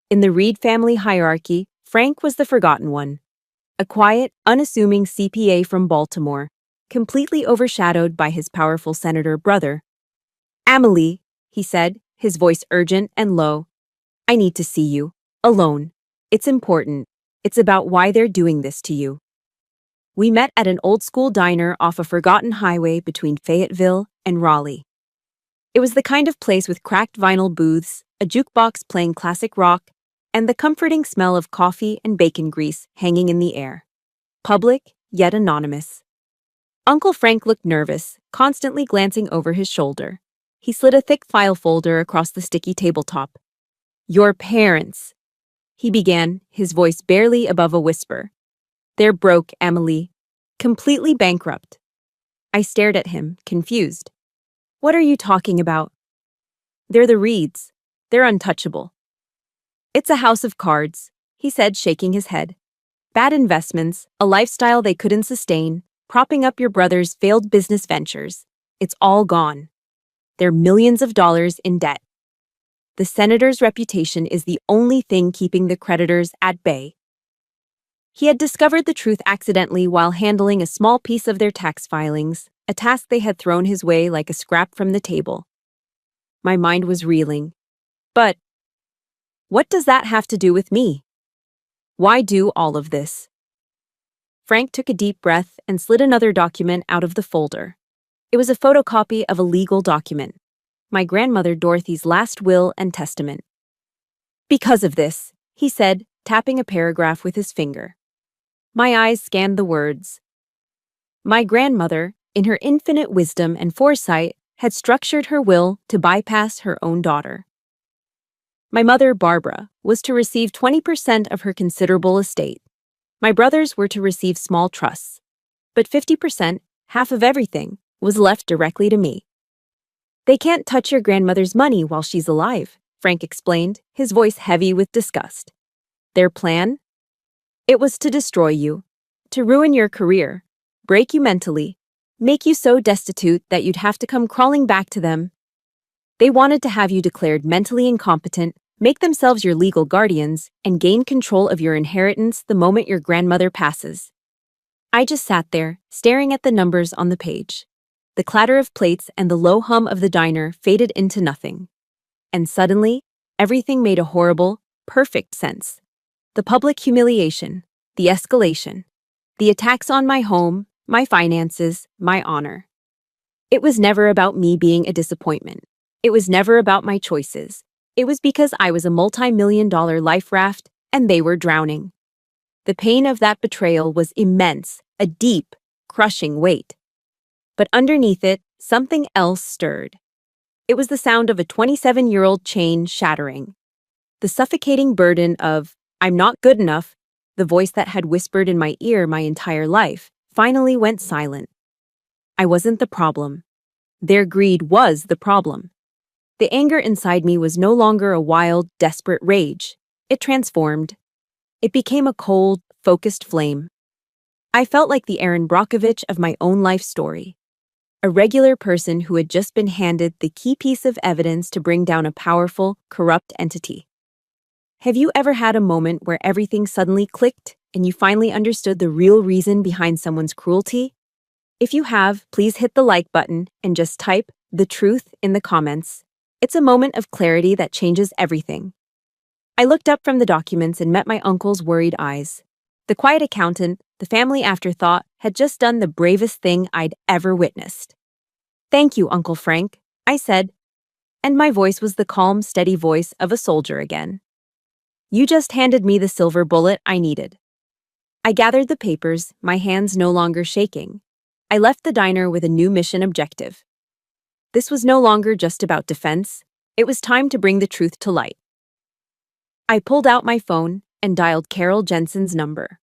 Speaker 1: In the Reed family hierarchy, Frank was the forgotten one. A quiet, unassuming CPA from Baltimore, completely overshadowed by his powerful senator brother. Amelie, he said, his voice urgent and low. I need to see you. Alone. It's important. It's about why they're doing this to you. We met at an old-school diner off a forgotten highway between Fayetteville and Raleigh. It was the kind of place with cracked vinyl booths, a jukebox playing classic rock, and the comforting smell of coffee and bacon grease hanging in the air. Public, yet anonymous. Uncle Frank looked nervous, constantly glancing over his shoulder. He slid a thick file folder across the sticky tabletop. Your parents, he began, his voice barely above a whisper. They're broke, Amelie. Completely bankrupt. I stared at him, confused. What are you talking about? They're the Reeds. They're untouchable. It's a house of cards, he said, shaking his head. Bad investments, a lifestyle they couldn't sustain, propping up your brother's failed business ventures. It's all gone. They're millions of dollars in debt. The senator's reputation is the only thing keeping the creditors at bay. He had discovered the truth accidentally while handling a small piece of their tax filings, a task they had thrown his way like a scrap from the table. My mind was reeling. But what does that have to do with me? Why do all of this? Frank took a deep breath and slid another document out of the folder. It was a photocopy of a legal document. My grandmother Dorothy's last will and testament. Because of this, he said, tapping a paragraph with his finger. My eyes scanned the words. My grandmother, in her infinite wisdom and foresight, had structured her will to bypass her own daughter. My mother, Barbara, was to receive 20% of her considerable estate. My brothers were to receive small trusts. But 50%, half of everything, was left directly to me. They can't touch your grandmother's money while she's alive, Frank explained, his voice heavy with disgust. Their plan? It was to destroy you, to ruin your career, break you mentally, make you so destitute that you'd have to come crawling back to them. They wanted to have you declared mentally incompetent, make themselves your legal guardians, and gain control of your inheritance the moment your grandmother passes. I just sat there, staring at the numbers on the page. The clatter of plates and the low hum of the diner faded into nothing. And suddenly, everything made a horrible, perfect sense. The public humiliation, the escalation, the attacks on my home, my finances, my honor. It was never about me being a disappointment. It was never about my choices. It was because I was a multi-million-dollar life raft and they were drowning. The pain of that betrayal was immense, a deep, crushing weight. But underneath it, something else stirred. It was the sound of a 27-year-old chain shattering. The suffocating burden of, "I'm not good enough," the voice that had whispered in my ear my entire life, finally went silent. I wasn't the problem. Their greed was the problem. The anger inside me was no longer a wild, desperate rage. It transformed. It became a cold, focused flame. I felt like the Aaron Brockovich of my own life story. A regular person who had just been handed the key piece of evidence to bring down a powerful, corrupt entity. Have you ever had a moment where everything suddenly clicked and you finally understood the real reason behind someone's cruelty? If you have, please hit the like button and just type "the truth" in the comments. It's a moment of clarity that changes everything. I looked up from the documents and met my uncle's worried eyes. The quiet accountant, the family afterthought, had just done the bravest thing I'd ever witnessed. "Thank you, Uncle Frank," I said, and my voice was the calm, steady voice of a soldier again. "You just handed me the silver bullet I needed." I gathered the papers, my hands no longer shaking. I left the diner with a new mission objective. This was no longer just about defense. It was time to bring the truth to light. I pulled out my phone and dialed Carol Jensen's number.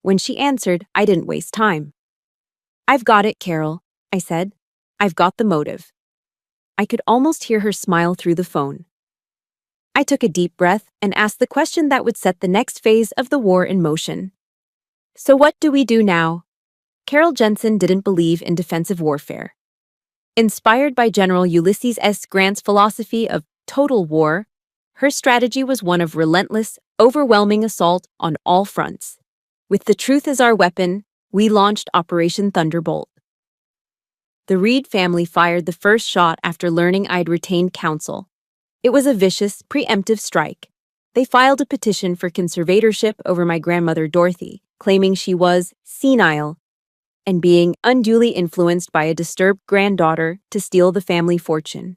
Speaker 1: When she answered, I didn't waste time. "I've got it, Carol," I said. "I've got the motive." I could almost hear her smile through the phone. I took a deep breath and asked the question that would set the next phase of the war in motion. "So what do we do now?" Carol Jensen didn't believe in defensive warfare. Inspired by General Ulysses S. Grant's philosophy of total war, her strategy was one of relentless, overwhelming assault on all fronts. With the truth as our weapon, we launched Operation Thunderbolt. The Reed family fired the first shot after learning I'd retained counsel. It was a vicious, preemptive strike. They filed a petition for conservatorship over my grandmother Dorothy, claiming she was senile and being unduly influenced by a disturbed granddaughter to steal the family fortune.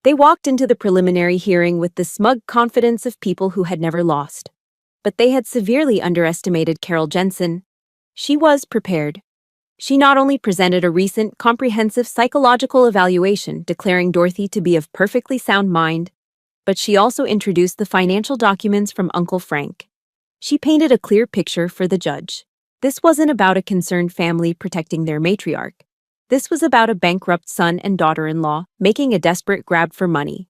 Speaker 1: They walked into the preliminary hearing with the smug confidence of people who had never lost. But they had severely underestimated Carol Jensen. She was prepared. She not only presented a recent, comprehensive psychological evaluation declaring Dorothy to be of perfectly sound mind, but she also introduced the financial documents from Uncle Frank. She painted a clear picture for the judge. This wasn't about a concerned family protecting their matriarch. This was about a bankrupt son and daughter-in-law making a desperate grab for money.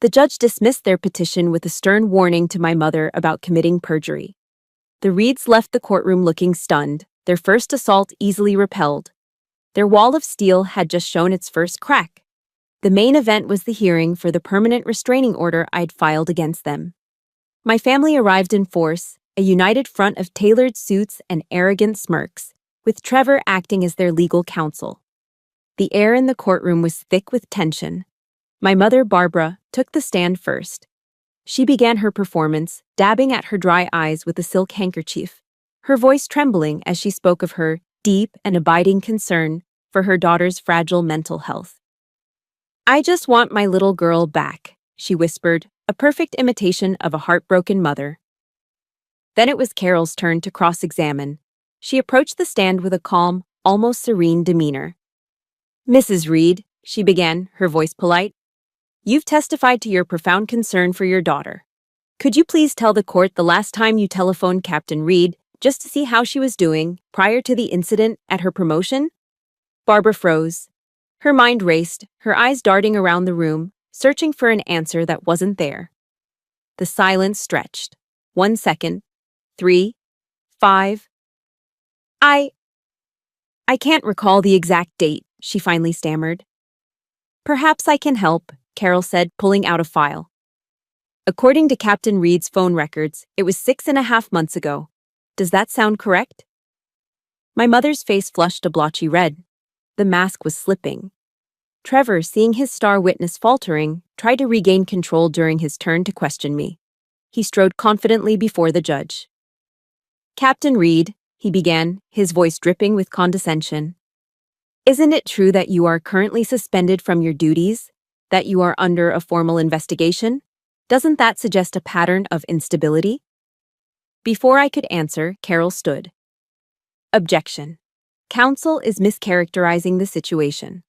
Speaker 1: The judge dismissed their petition with a stern warning to my mother about committing perjury. The Reeds left the courtroom looking stunned, their first assault easily repelled. Their wall of steel had just shown its first crack. The main event was the hearing for the permanent restraining order I'd filed against them. My family arrived in force, a united front of tailored suits and arrogant smirks, with Trevor acting as their legal counsel. The air in the courtroom was thick with tension. My mother, Barbara, took the stand first. She began her performance, dabbing at her dry eyes with a silk handkerchief, her voice trembling as she spoke of her deep and abiding concern for her daughter's fragile mental health. "I just want my little girl back," she whispered, a perfect imitation of a heartbroken mother. Then it was Carol's turn to cross-examine. She approached the stand with a calm, almost serene demeanor. "Mrs. Reed," she began, her voice polite, "you've testified to your profound concern for your daughter. Could you please tell the court the last time you telephoned Captain Reed just to see how she was doing prior to the incident at her promotion?" Barbara froze. Her mind raced, her eyes darting around the room, searching for an answer that wasn't there. The silence stretched. 1 second. 3. 5. I can't recall the exact date," she finally stammered. "Perhaps I can help," Carol said, pulling out a file. "According to Captain Reed's phone records, it was 6.5 months ago. Does that sound correct?" My mother's face flushed a blotchy red. the mask was slipping. Trevor, seeing his star witness faltering, tried to regain control during his turn to question me. He strode confidently before the judge. "Captain Reed," he began, his voice dripping with condescension. "Isn't it true that you are currently suspended from your duties? That you are under a formal investigation? Doesn't that suggest a pattern of instability?" Before I could answer, Carol stood. "Objection. Counsel is mischaracterizing the situation."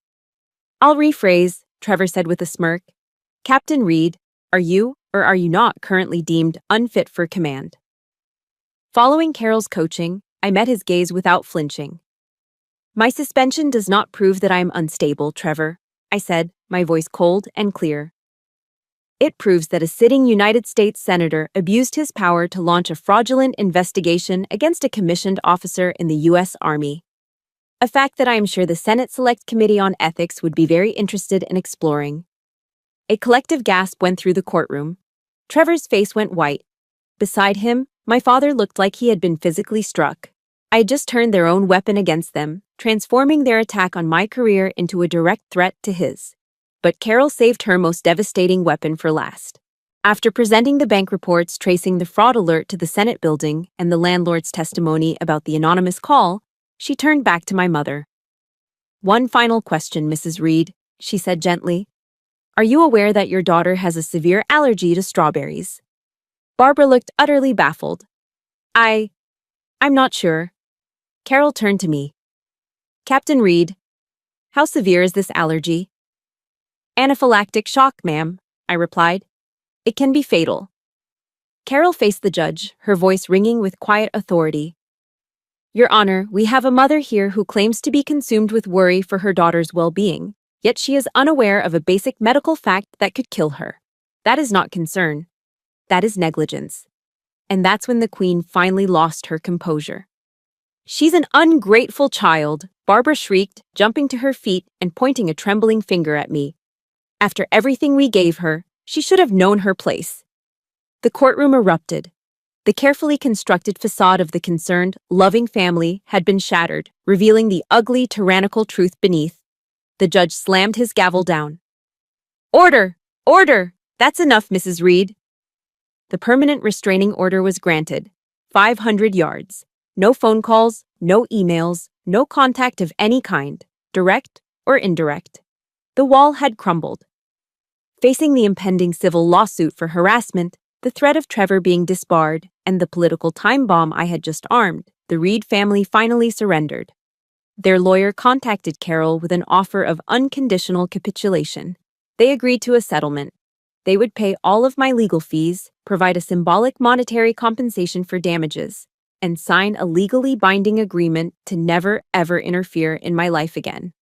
Speaker 1: "I'll rephrase," Trevor said with a smirk. "Captain Reed, are you or are you not currently deemed unfit for command?" Following Carol's coaching, I met his gaze without flinching. "My suspension does not prove that I am unstable, Trevor," I said, my voice cold and clear. "It proves that a sitting United States Senator abused his power to launch a fraudulent investigation against a commissioned officer in the U.S. Army. A fact that I am sure the Senate Select Committee on Ethics would be very interested in exploring." A collective gasp went through the courtroom. Trevor's face went white. Beside him, my father looked like he had been physically struck. I had just turned their own weapon against them, transforming their attack on my career into a direct threat to his. But Carol saved her most devastating weapon for last. After presenting the bank reports tracing the fraud alert to the Senate building and the landlord's testimony about the anonymous call, she turned back to my mother. "One final question, Mrs. Reed," she said gently. "Are you aware that your daughter has a severe allergy to strawberries?" Barbara looked utterly baffled. I'm not sure." Carol turned to me. "Captain Reed, how severe is this allergy?" "Anaphylactic shock, ma'am," I replied. "It can be fatal." Carol faced the judge, her voice ringing with quiet authority. "Your Honor, we have a mother here who claims to be consumed with worry for her daughter's well-being, yet she is unaware of a basic medical fact that could kill her. That is not concern. That is negligence." And that's when the Queen finally lost her composure. "She's an ungrateful child," Barbara shrieked, jumping to her feet and pointing a trembling finger at me. "After everything we gave her, she should have known her place." The courtroom erupted. The carefully constructed facade of the concerned, loving family had been shattered, revealing the ugly, tyrannical truth beneath. The judge slammed his gavel down. "Order! Order! That's enough, Mrs. Reed." The permanent restraining order was granted. 500 yards. No phone calls, no emails, no contact of any kind, direct or indirect. The wall had crumbled. Facing the impending civil lawsuit for harassment, the threat of Trevor being disbarred, and the political time bomb I had just armed, the Reed family finally surrendered. Their lawyer contacted Carol with an offer of unconditional capitulation. They agreed to a settlement. They would pay all of my legal fees, provide a symbolic monetary compensation for damages, and sign a legally binding agreement to never, ever interfere in my life again.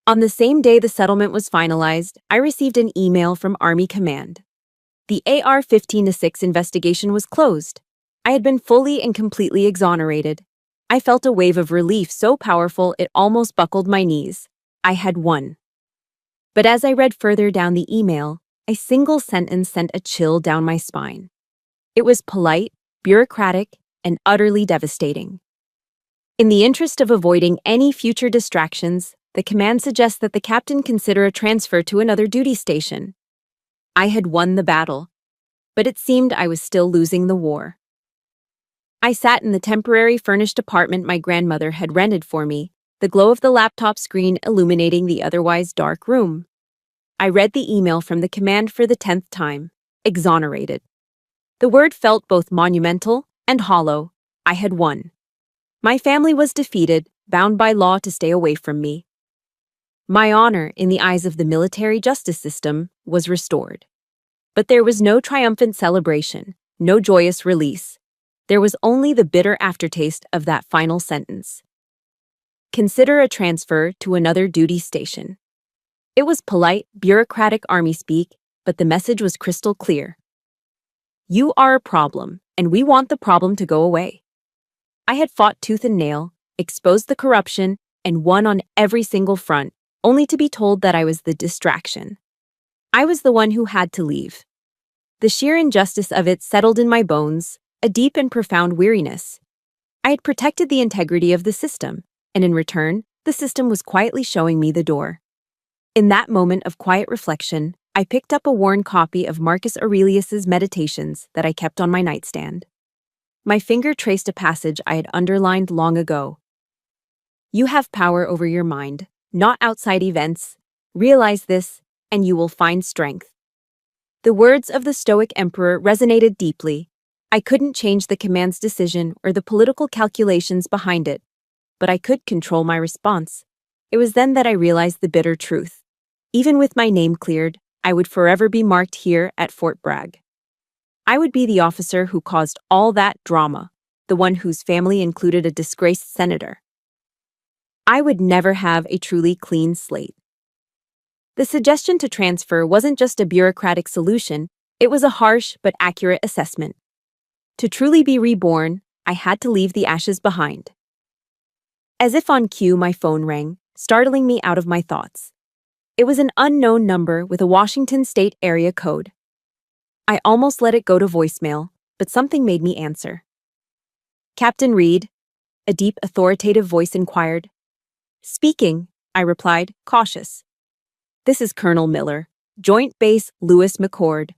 Speaker 1: On the same day the settlement was finalized, I received an email from Army Command. The AR-15-6 investigation was closed. I had been fully and completely exonerated. I felt a wave of relief so powerful it almost buckled my knees. I had won. But as I read further down the email, a single sentence sent a chill down my spine. It was polite, bureaucratic, and utterly devastating. In the interest of avoiding any future distractions, the command suggests that the captain consider a transfer to another duty station. I had won the battle, but it seemed I was still losing the war. I sat in the temporary furnished apartment my grandmother had rented for me, the glow of the laptop screen illuminating the otherwise dark room. I read the email from the command for the 10th time. Exonerated. The word felt both monumental and hollow. I had won. My family was defeated, bound by law to stay away from me. My honor, in the eyes of the military justice system, was restored. But there was no triumphant celebration, no joyous release. There was only the bitter aftertaste of that final sentence. Consider a transfer to another duty station. It was polite, bureaucratic army speak, but the message was crystal clear. You are a problem, and we want the problem to go away. I had fought tooth and nail, exposed the corruption, and won on every single front, only to be told that I was the distraction. I was the one who had to leave. The sheer injustice of it settled in my bones, a deep and profound weariness. I had protected the integrity of the system, and in return, the the system was quietly showing me the door. In that moment of quiet reflection, I picked up a worn copy of Marcus Aurelius's Meditations that I kept on my nightstand. My finger traced a passage I had underlined long ago. You have power over your mind, not outside events. Realize this, and you will find strength. The words of the Stoic emperor resonated deeply. I couldn't change the command's decision or the political calculations behind it, but I could control my response. It was then that I realized the bitter truth. Even with my name cleared, I would forever be marked here at Fort Bragg. I would be the officer who caused all that drama, the one whose family included a disgraced senator. I would never have a truly clean slate. The suggestion to transfer wasn't just a bureaucratic solution, it was a harsh but accurate assessment. To truly be reborn, I had to leave the ashes behind. As if on cue, my phone rang, startling me out of my thoughts. It was an unknown number with a Washington state area code. I almost let it go to voicemail, but something made me answer. Captain Reed, a deep, authoritative voice inquired. Speaking, I replied, cautious. This is Colonel Miller, Joint Base Lewis McCord.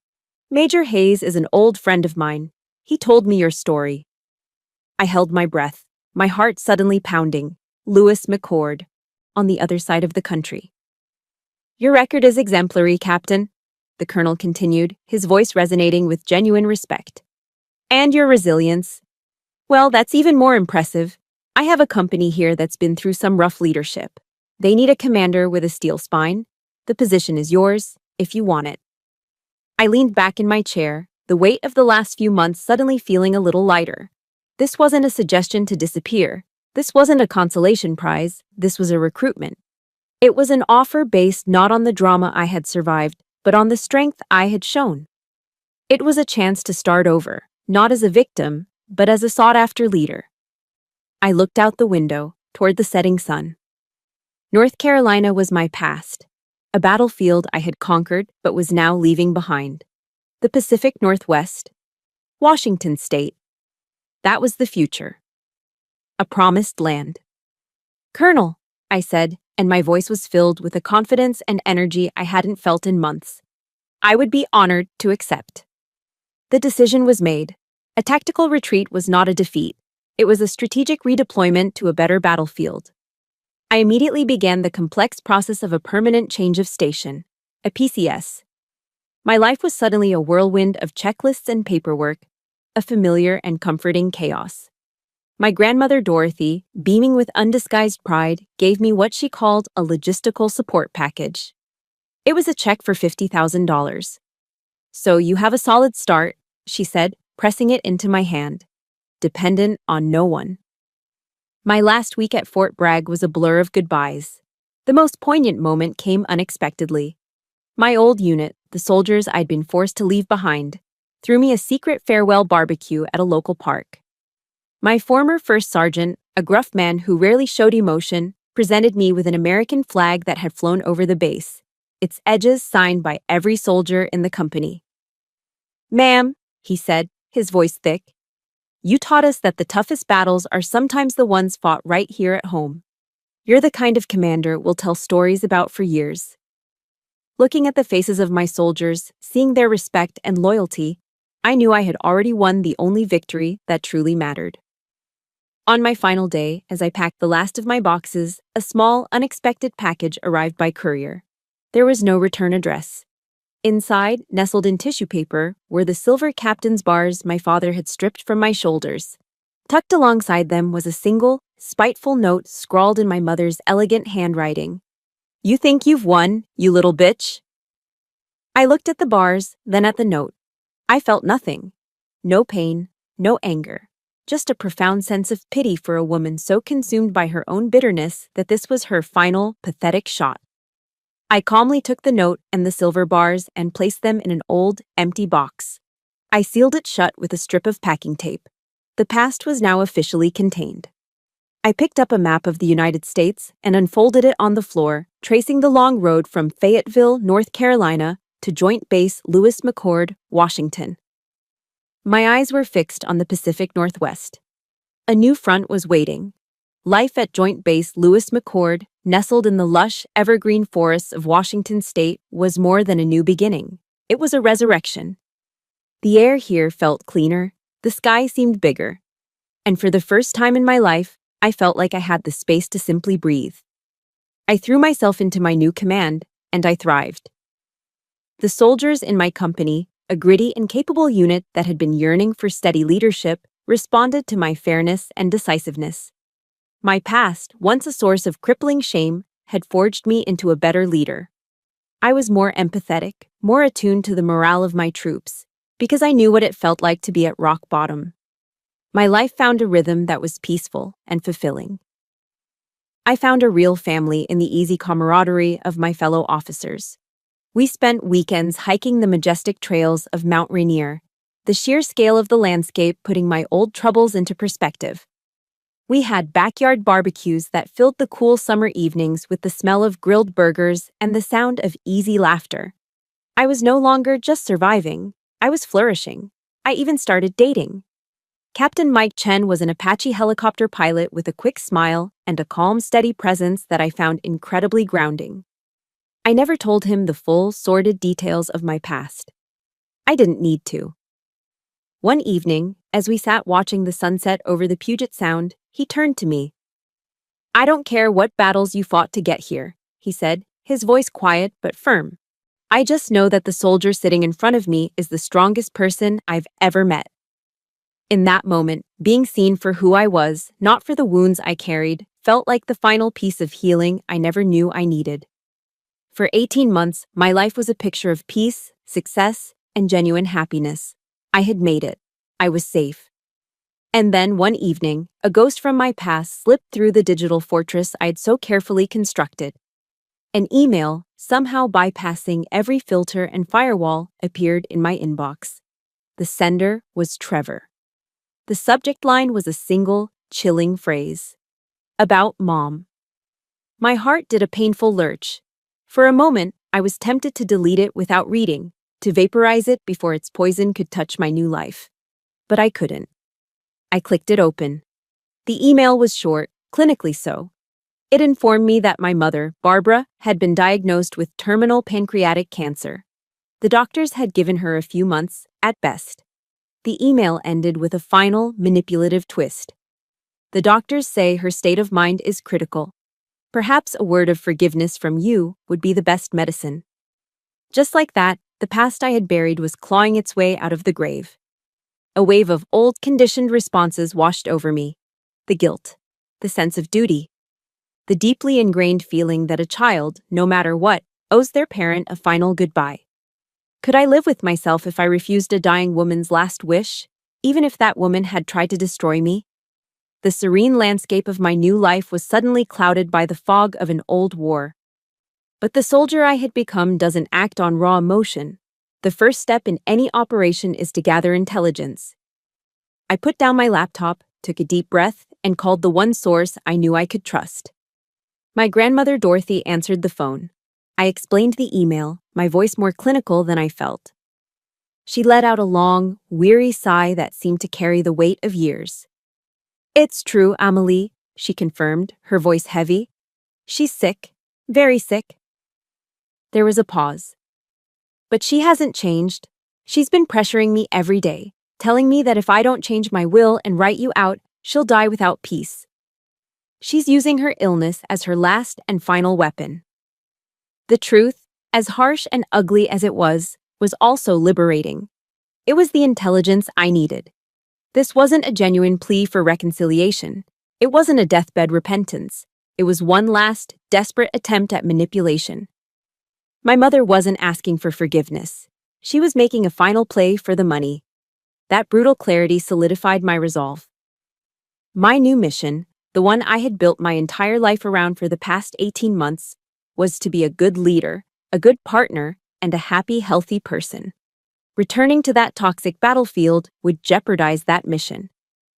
Speaker 1: Major Hayes is an old friend of mine. He told me your story. I held my breath, my heart suddenly pounding. Lewis McCord, on the other side of the country. Your record is exemplary, Captain, the colonel continued, his voice resonating with genuine respect. And your resilience. Well, that's even more impressive. I have a company here that's been through some rough leadership. They need a commander with a steel spine. The position is yours, if you want it. I leaned back in my chair, the weight of the last few months suddenly feeling a little lighter. This wasn't a suggestion to disappear. This wasn't a consolation prize. This was a recruitment. It was an offer based not on the drama I had survived, but on the strength I had shown. It was a chance to start over, not as a victim, but as a sought-after leader. I looked out the window, toward the setting sun. North Carolina was my past, a battlefield I had conquered but was now leaving behind. The Pacific Northwest, Washington State. That was the future. A promised land. Colonel, I said, and my voice was filled with a confidence and energy I hadn't felt in months. I would be honored to accept. The decision was made. A tactical retreat was not a defeat. It was a strategic redeployment to a better battlefield. I immediately began the complex process of a permanent change of station, a PCS. My life was suddenly a whirlwind of checklists and paperwork, a familiar and comforting chaos. My grandmother Dorothy, beaming with undisguised pride, gave me what she called a logistical support package. It was a check for $50,000. So you have a solid start, she said, pressing it into my hand. Dependent on no one. My last week at Fort Bragg was a blur of goodbyes. The most poignant moment came unexpectedly. My old unit, the soldiers I'd been forced to leave behind, threw me a secret farewell barbecue at a local park. My former first sergeant, a gruff man who rarely showed emotion, presented me with an American flag that had flown over the base, its edges signed by every soldier in the company. Ma'am, he said, his voice thick, you taught us that the toughest battles are sometimes the ones fought right here at home. You're the kind of commander we'll tell stories about for years. Looking at the faces of my soldiers, seeing their respect and loyalty, I knew I had already won the only victory that truly mattered. On my final day, as I packed the last of my boxes, a small, unexpected package arrived by courier. There was no return address. Inside, nestled in tissue paper, were the silver captain's bars my father had stripped from my shoulders. Tucked alongside them was a single, spiteful note scrawled in my mother's elegant handwriting. You think you've won, you little bitch? I looked at the bars, then at the note. I felt nothing. No pain, no anger. Just a profound sense of pity for a woman so consumed by her own bitterness that this was her final, pathetic shot. I calmly took the note and the silver bars and placed them in an old, empty box. I sealed it shut with a strip of packing tape. The past was now officially contained. I picked up a map of the United States and unfolded it on the floor, tracing the long road from Fayetteville, North Carolina, to Joint Base Lewis McCord, Washington. My eyes were fixed on the Pacific Northwest. A new front was waiting. Life at Joint Base Lewis McChord, nestled in the lush, evergreen forests of Washington state, was more than a new beginning. It was a resurrection. The air here felt cleaner, the sky seemed bigger, and for the first time in my life, I felt like I had the space to simply breathe. I threw myself into my new command, and I thrived. The soldiers in my company, a gritty and capable unit that had been yearning for steady leadership, responded to my fairness and decisiveness. My past, once a source of crippling shame, had forged me into a better leader. I was more empathetic, more attuned to the morale of my troops, because I knew what it felt like to be at rock bottom. My life found a rhythm that was peaceful and fulfilling. I found a real family in the easy camaraderie of my fellow officers. We spent weekends hiking the majestic trails of Mount Rainier, the sheer scale of the landscape putting my old troubles into perspective. We had backyard barbecues that filled the cool summer evenings with the smell of grilled burgers and the sound of easy laughter. I was no longer just surviving, I was flourishing. I even started dating. Captain Mike Chen was an Apache helicopter pilot with a quick smile and a calm, steady presence that I found incredibly grounding. I never told him the full, sordid details of my past. I didn't need to. One evening, as we sat watching the sunset over the Puget Sound, he turned to me. "I don't care what battles you fought to get here," he said, his voice quiet but firm. "I just know that the soldier sitting in front of me is the strongest person I've ever met." In that moment, being seen for who I was, not for the wounds I carried, felt like the final piece of healing I never knew I needed. For 18 months, my life was a picture of peace, success, and genuine happiness. I had made it. I was safe. And then one evening, a ghost from my past slipped through the digital fortress I had so carefully constructed. An email, somehow bypassing every filter and firewall, appeared in my inbox. The sender was Trevor. The subject line was a single, chilling phrase. About Mom. My heart did a painful lurch. For a moment, I was tempted to delete it without reading, to vaporize it before its poison could touch my new life. But I couldn't. I clicked it open. The email was short, clinically so. It informed me that my mother, Barbara, had been diagnosed with terminal pancreatic cancer. The doctors had given her a few months, at best. The email ended with a final, manipulative twist. "The doctors say her state of mind is critical. Perhaps a word of forgiveness from you would be the best medicine." Just like that, the past I had buried was clawing its way out of the grave. A wave of old, conditioned responses washed over me. The guilt, the sense of duty, the deeply ingrained feeling that a child, no matter what, owes their parent a final goodbye. Could I live with myself if I refused a dying woman's last wish, even if that woman had tried to destroy me? The serene landscape of my new life was suddenly clouded by the fog of an old war. But the soldier I had become doesn't act on raw emotion. The first step in any operation is to gather intelligence. I put down my laptop, took a deep breath, and called the one source I knew I could trust. My grandmother Dorothy answered the phone. I explained the email, my voice more clinical than I felt. She let out a long, weary sigh that seemed to carry the weight of years. "It's true, Amelie," she confirmed, her voice heavy. "She's sick, very sick." There was a pause. "But she hasn't changed. She's been pressuring me every day, telling me that if I don't change my will and write you out, she'll die without peace. She's using her illness as her last and final weapon." The truth, as harsh and ugly as it was also liberating. It was the intelligence I needed. This wasn't a genuine plea for reconciliation. It wasn't a deathbed repentance. It was one last, desperate attempt at manipulation. My mother wasn't asking for forgiveness. She was making a final play for the money. That brutal clarity solidified my resolve. My new mission, the one I had built my entire life around for the past 18 months, was to be a good leader, a good partner, and a happy, healthy person. Returning to that toxic battlefield would jeopardize that mission.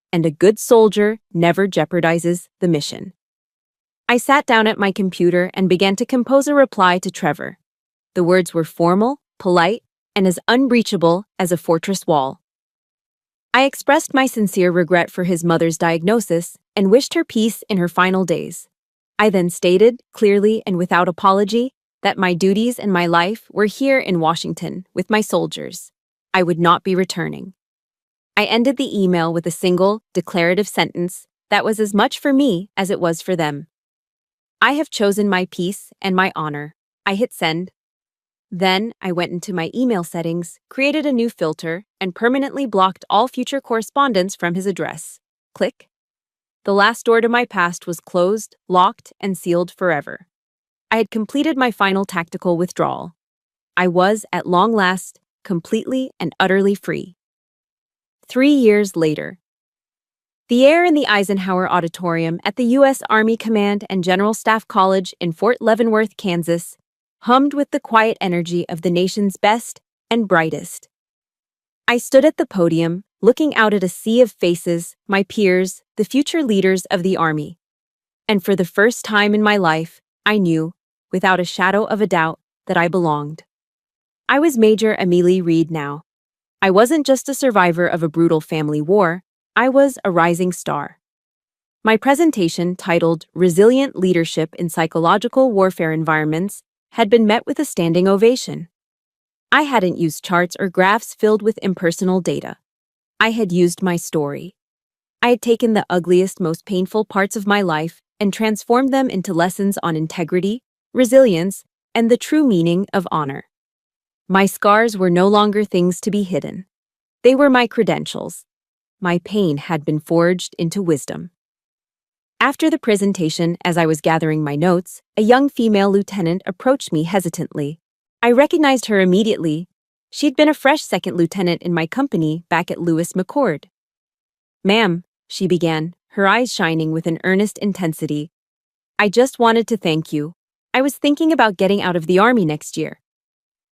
Speaker 1: And a good soldier never jeopardizes the mission. I sat down at my computer and began to compose a reply to Trevor. The words were formal, polite, and as unbreachable as a fortress wall. I expressed my sincere regret for his mother's diagnosis and wished her peace in her final days. I then stated, clearly and without apology, that my duties and my life were here in Washington with my soldiers. I would not be returning. I ended the email with a single, declarative sentence that was as much for me as it was for them. I have chosen my peace and my honor. I hit send. Then I went into my email settings, created a new filter, and permanently blocked all future correspondence from his address. Click. The last door to my past was closed, locked, and sealed forever. I had completed my final tactical withdrawal. I was, at long last, completely and utterly free. 3 years later. The air in the Eisenhower Auditorium at the U.S. Army Command and General Staff College in Fort Leavenworth, Kansas, hummed with the quiet energy of the nation's best and brightest. I stood at the podium, looking out at a sea of faces, my peers, the future leaders of the Army. And for the first time in my life, I knew, without a shadow of a doubt, that I belonged. I was Major Amelie Reed now. I wasn't just a survivor of a brutal family war, I was a rising star. My presentation, titled Resilient Leadership in Psychological Warfare Environments, had been met with a standing ovation. I hadn't used charts or graphs filled with impersonal data. I had used my story. I had taken the ugliest, most painful parts of my life and transformed them into lessons on integrity, resilience, and the true meaning of honor. My scars were no longer things to be hidden. They were my credentials. My pain had been forged into wisdom. After the presentation, as I was gathering my notes, a young female lieutenant approached me hesitantly. I recognized her immediately. She'd been a fresh second lieutenant in my company back at Lewis McChord. "Ma'am," she began, her eyes shining with an earnest intensity, "I just wanted to thank you. I was thinking about getting out of the Army next year.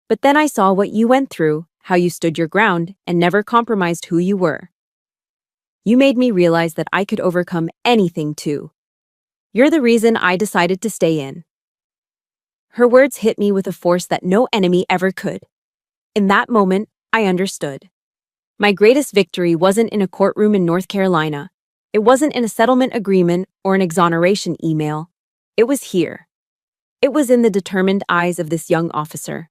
Speaker 1: But then I saw what you went through, how you stood your ground and never compromised who you were. You made me realize that I could overcome anything too. You're the reason I decided to stay in." Her words hit me with a force that no enemy ever could. In that moment, I understood. My greatest victory wasn't in a courtroom in North Carolina. It wasn't in a settlement agreement or an exoneration email. It was here. It was in the determined eyes of this young officer.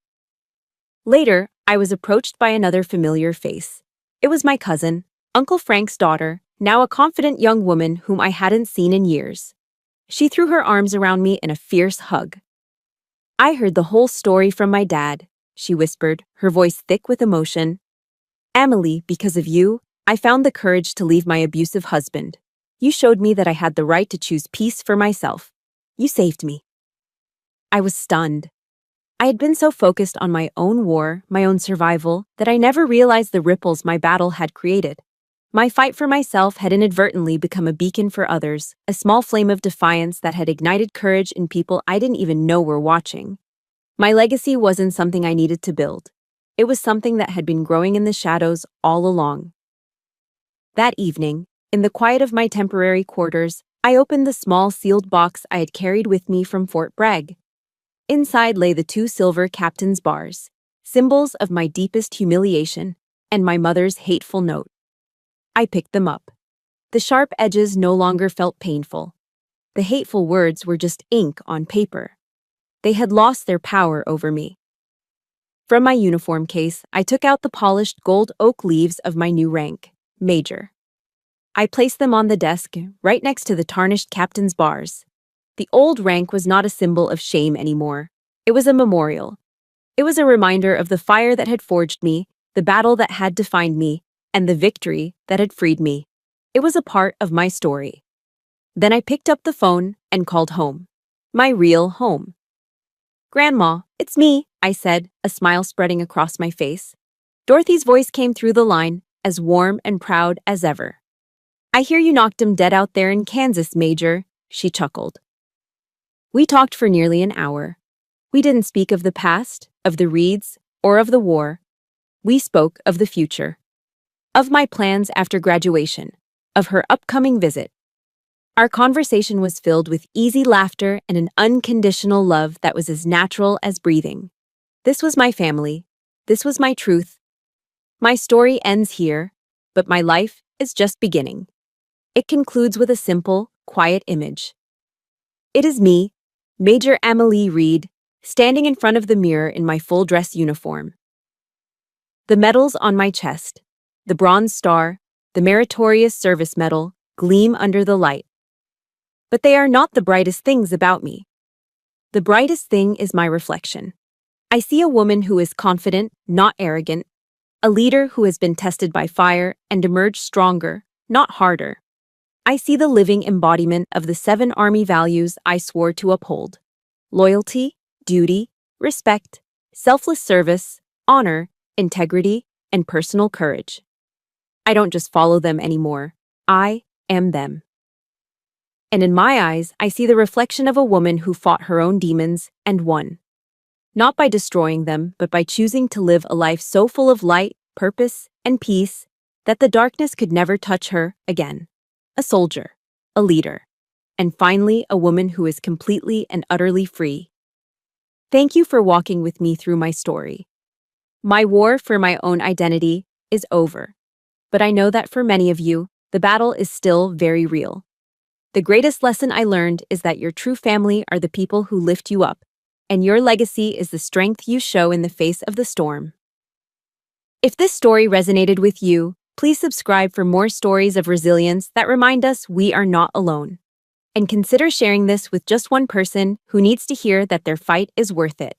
Speaker 1: Later, I was approached by another familiar face. It was my cousin, Uncle Frank's daughter, now a confident young woman whom I hadn't seen in years. She threw her arms around me in a fierce hug. "I heard the whole story from my dad," she whispered, her voice thick with emotion. "Amelie, because of you, I found the courage to leave my abusive husband. You showed me that I had the right to choose peace for myself. You saved me." I was stunned. I had been so focused on my own war, my own survival, that I never realized the ripples my battle had created. My fight for myself had inadvertently become a beacon for others, a small flame of defiance that had ignited courage in people I didn't even know were watching. My legacy wasn't something I needed to build. It was something that had been growing in the shadows all along. That evening, in the quiet of my temporary quarters, I opened the small sealed box I had carried with me from Fort Bragg. Inside lay the 2 silver captain's bars, symbols of my deepest humiliation, and my mother's hateful note. I picked them up. The sharp edges no longer felt painful. The hateful words were just ink on paper. They had lost their power over me. From my uniform case, I took out the polished gold oak leaves of my new rank, Major. I placed them on the desk, right next to the tarnished captain's bars. The old rank was not a symbol of shame anymore. It was a memorial. It was a reminder of the fire that had forged me, the battle that had defined me, and the victory that had freed me. It was a part of my story. Then I picked up the phone and called home. My real home. "Grandma, it's me," I said, a smile spreading across my face. Dorothy's voice came through the line, as warm and proud as ever. "I hear you knocked him dead out there in Kansas, Major," she chuckled. We talked for nearly an hour. We didn't speak of the past, of the Reeds, or of the war. We spoke of the future. Of my plans after graduation, of her upcoming visit. Our conversation was filled with easy laughter and an unconditional love that was as natural as breathing. This was my family. This was my truth. My story ends here, but my life is just beginning. It concludes with a simple, quiet image. It is me, Major Amelie Reed, standing in front of the mirror in my full dress uniform. The medals on my chest, the Bronze Star, the Meritorious Service Medal, gleam under the light. But they are not the brightest things about me. The brightest thing is my reflection. I see a woman who is confident, not arrogant, a leader who has been tested by fire and emerged stronger, not harder. I see the living embodiment of the 7 Army values I swore to uphold: loyalty, duty, respect, selfless service, honor, integrity, and personal courage. I don't just follow them anymore. I am them. And in my eyes, I see the reflection of a woman who fought her own demons and won. Not by destroying them, but by choosing to live a life so full of light, purpose, and peace that the darkness could never touch her again. A soldier, a leader, and finally a woman who is completely and utterly free. Thank you for walking with me through my story. My war for my own identity is over, but I know that for many of you, the battle is still very real. The greatest lesson I learned is that your true family are the people who lift you up, and your legacy is the strength you show in the face of the storm. If this story resonated with you, please subscribe for more stories of resilience that remind us we are not alone. And consider sharing this with just one person who needs to hear that their fight is worth it.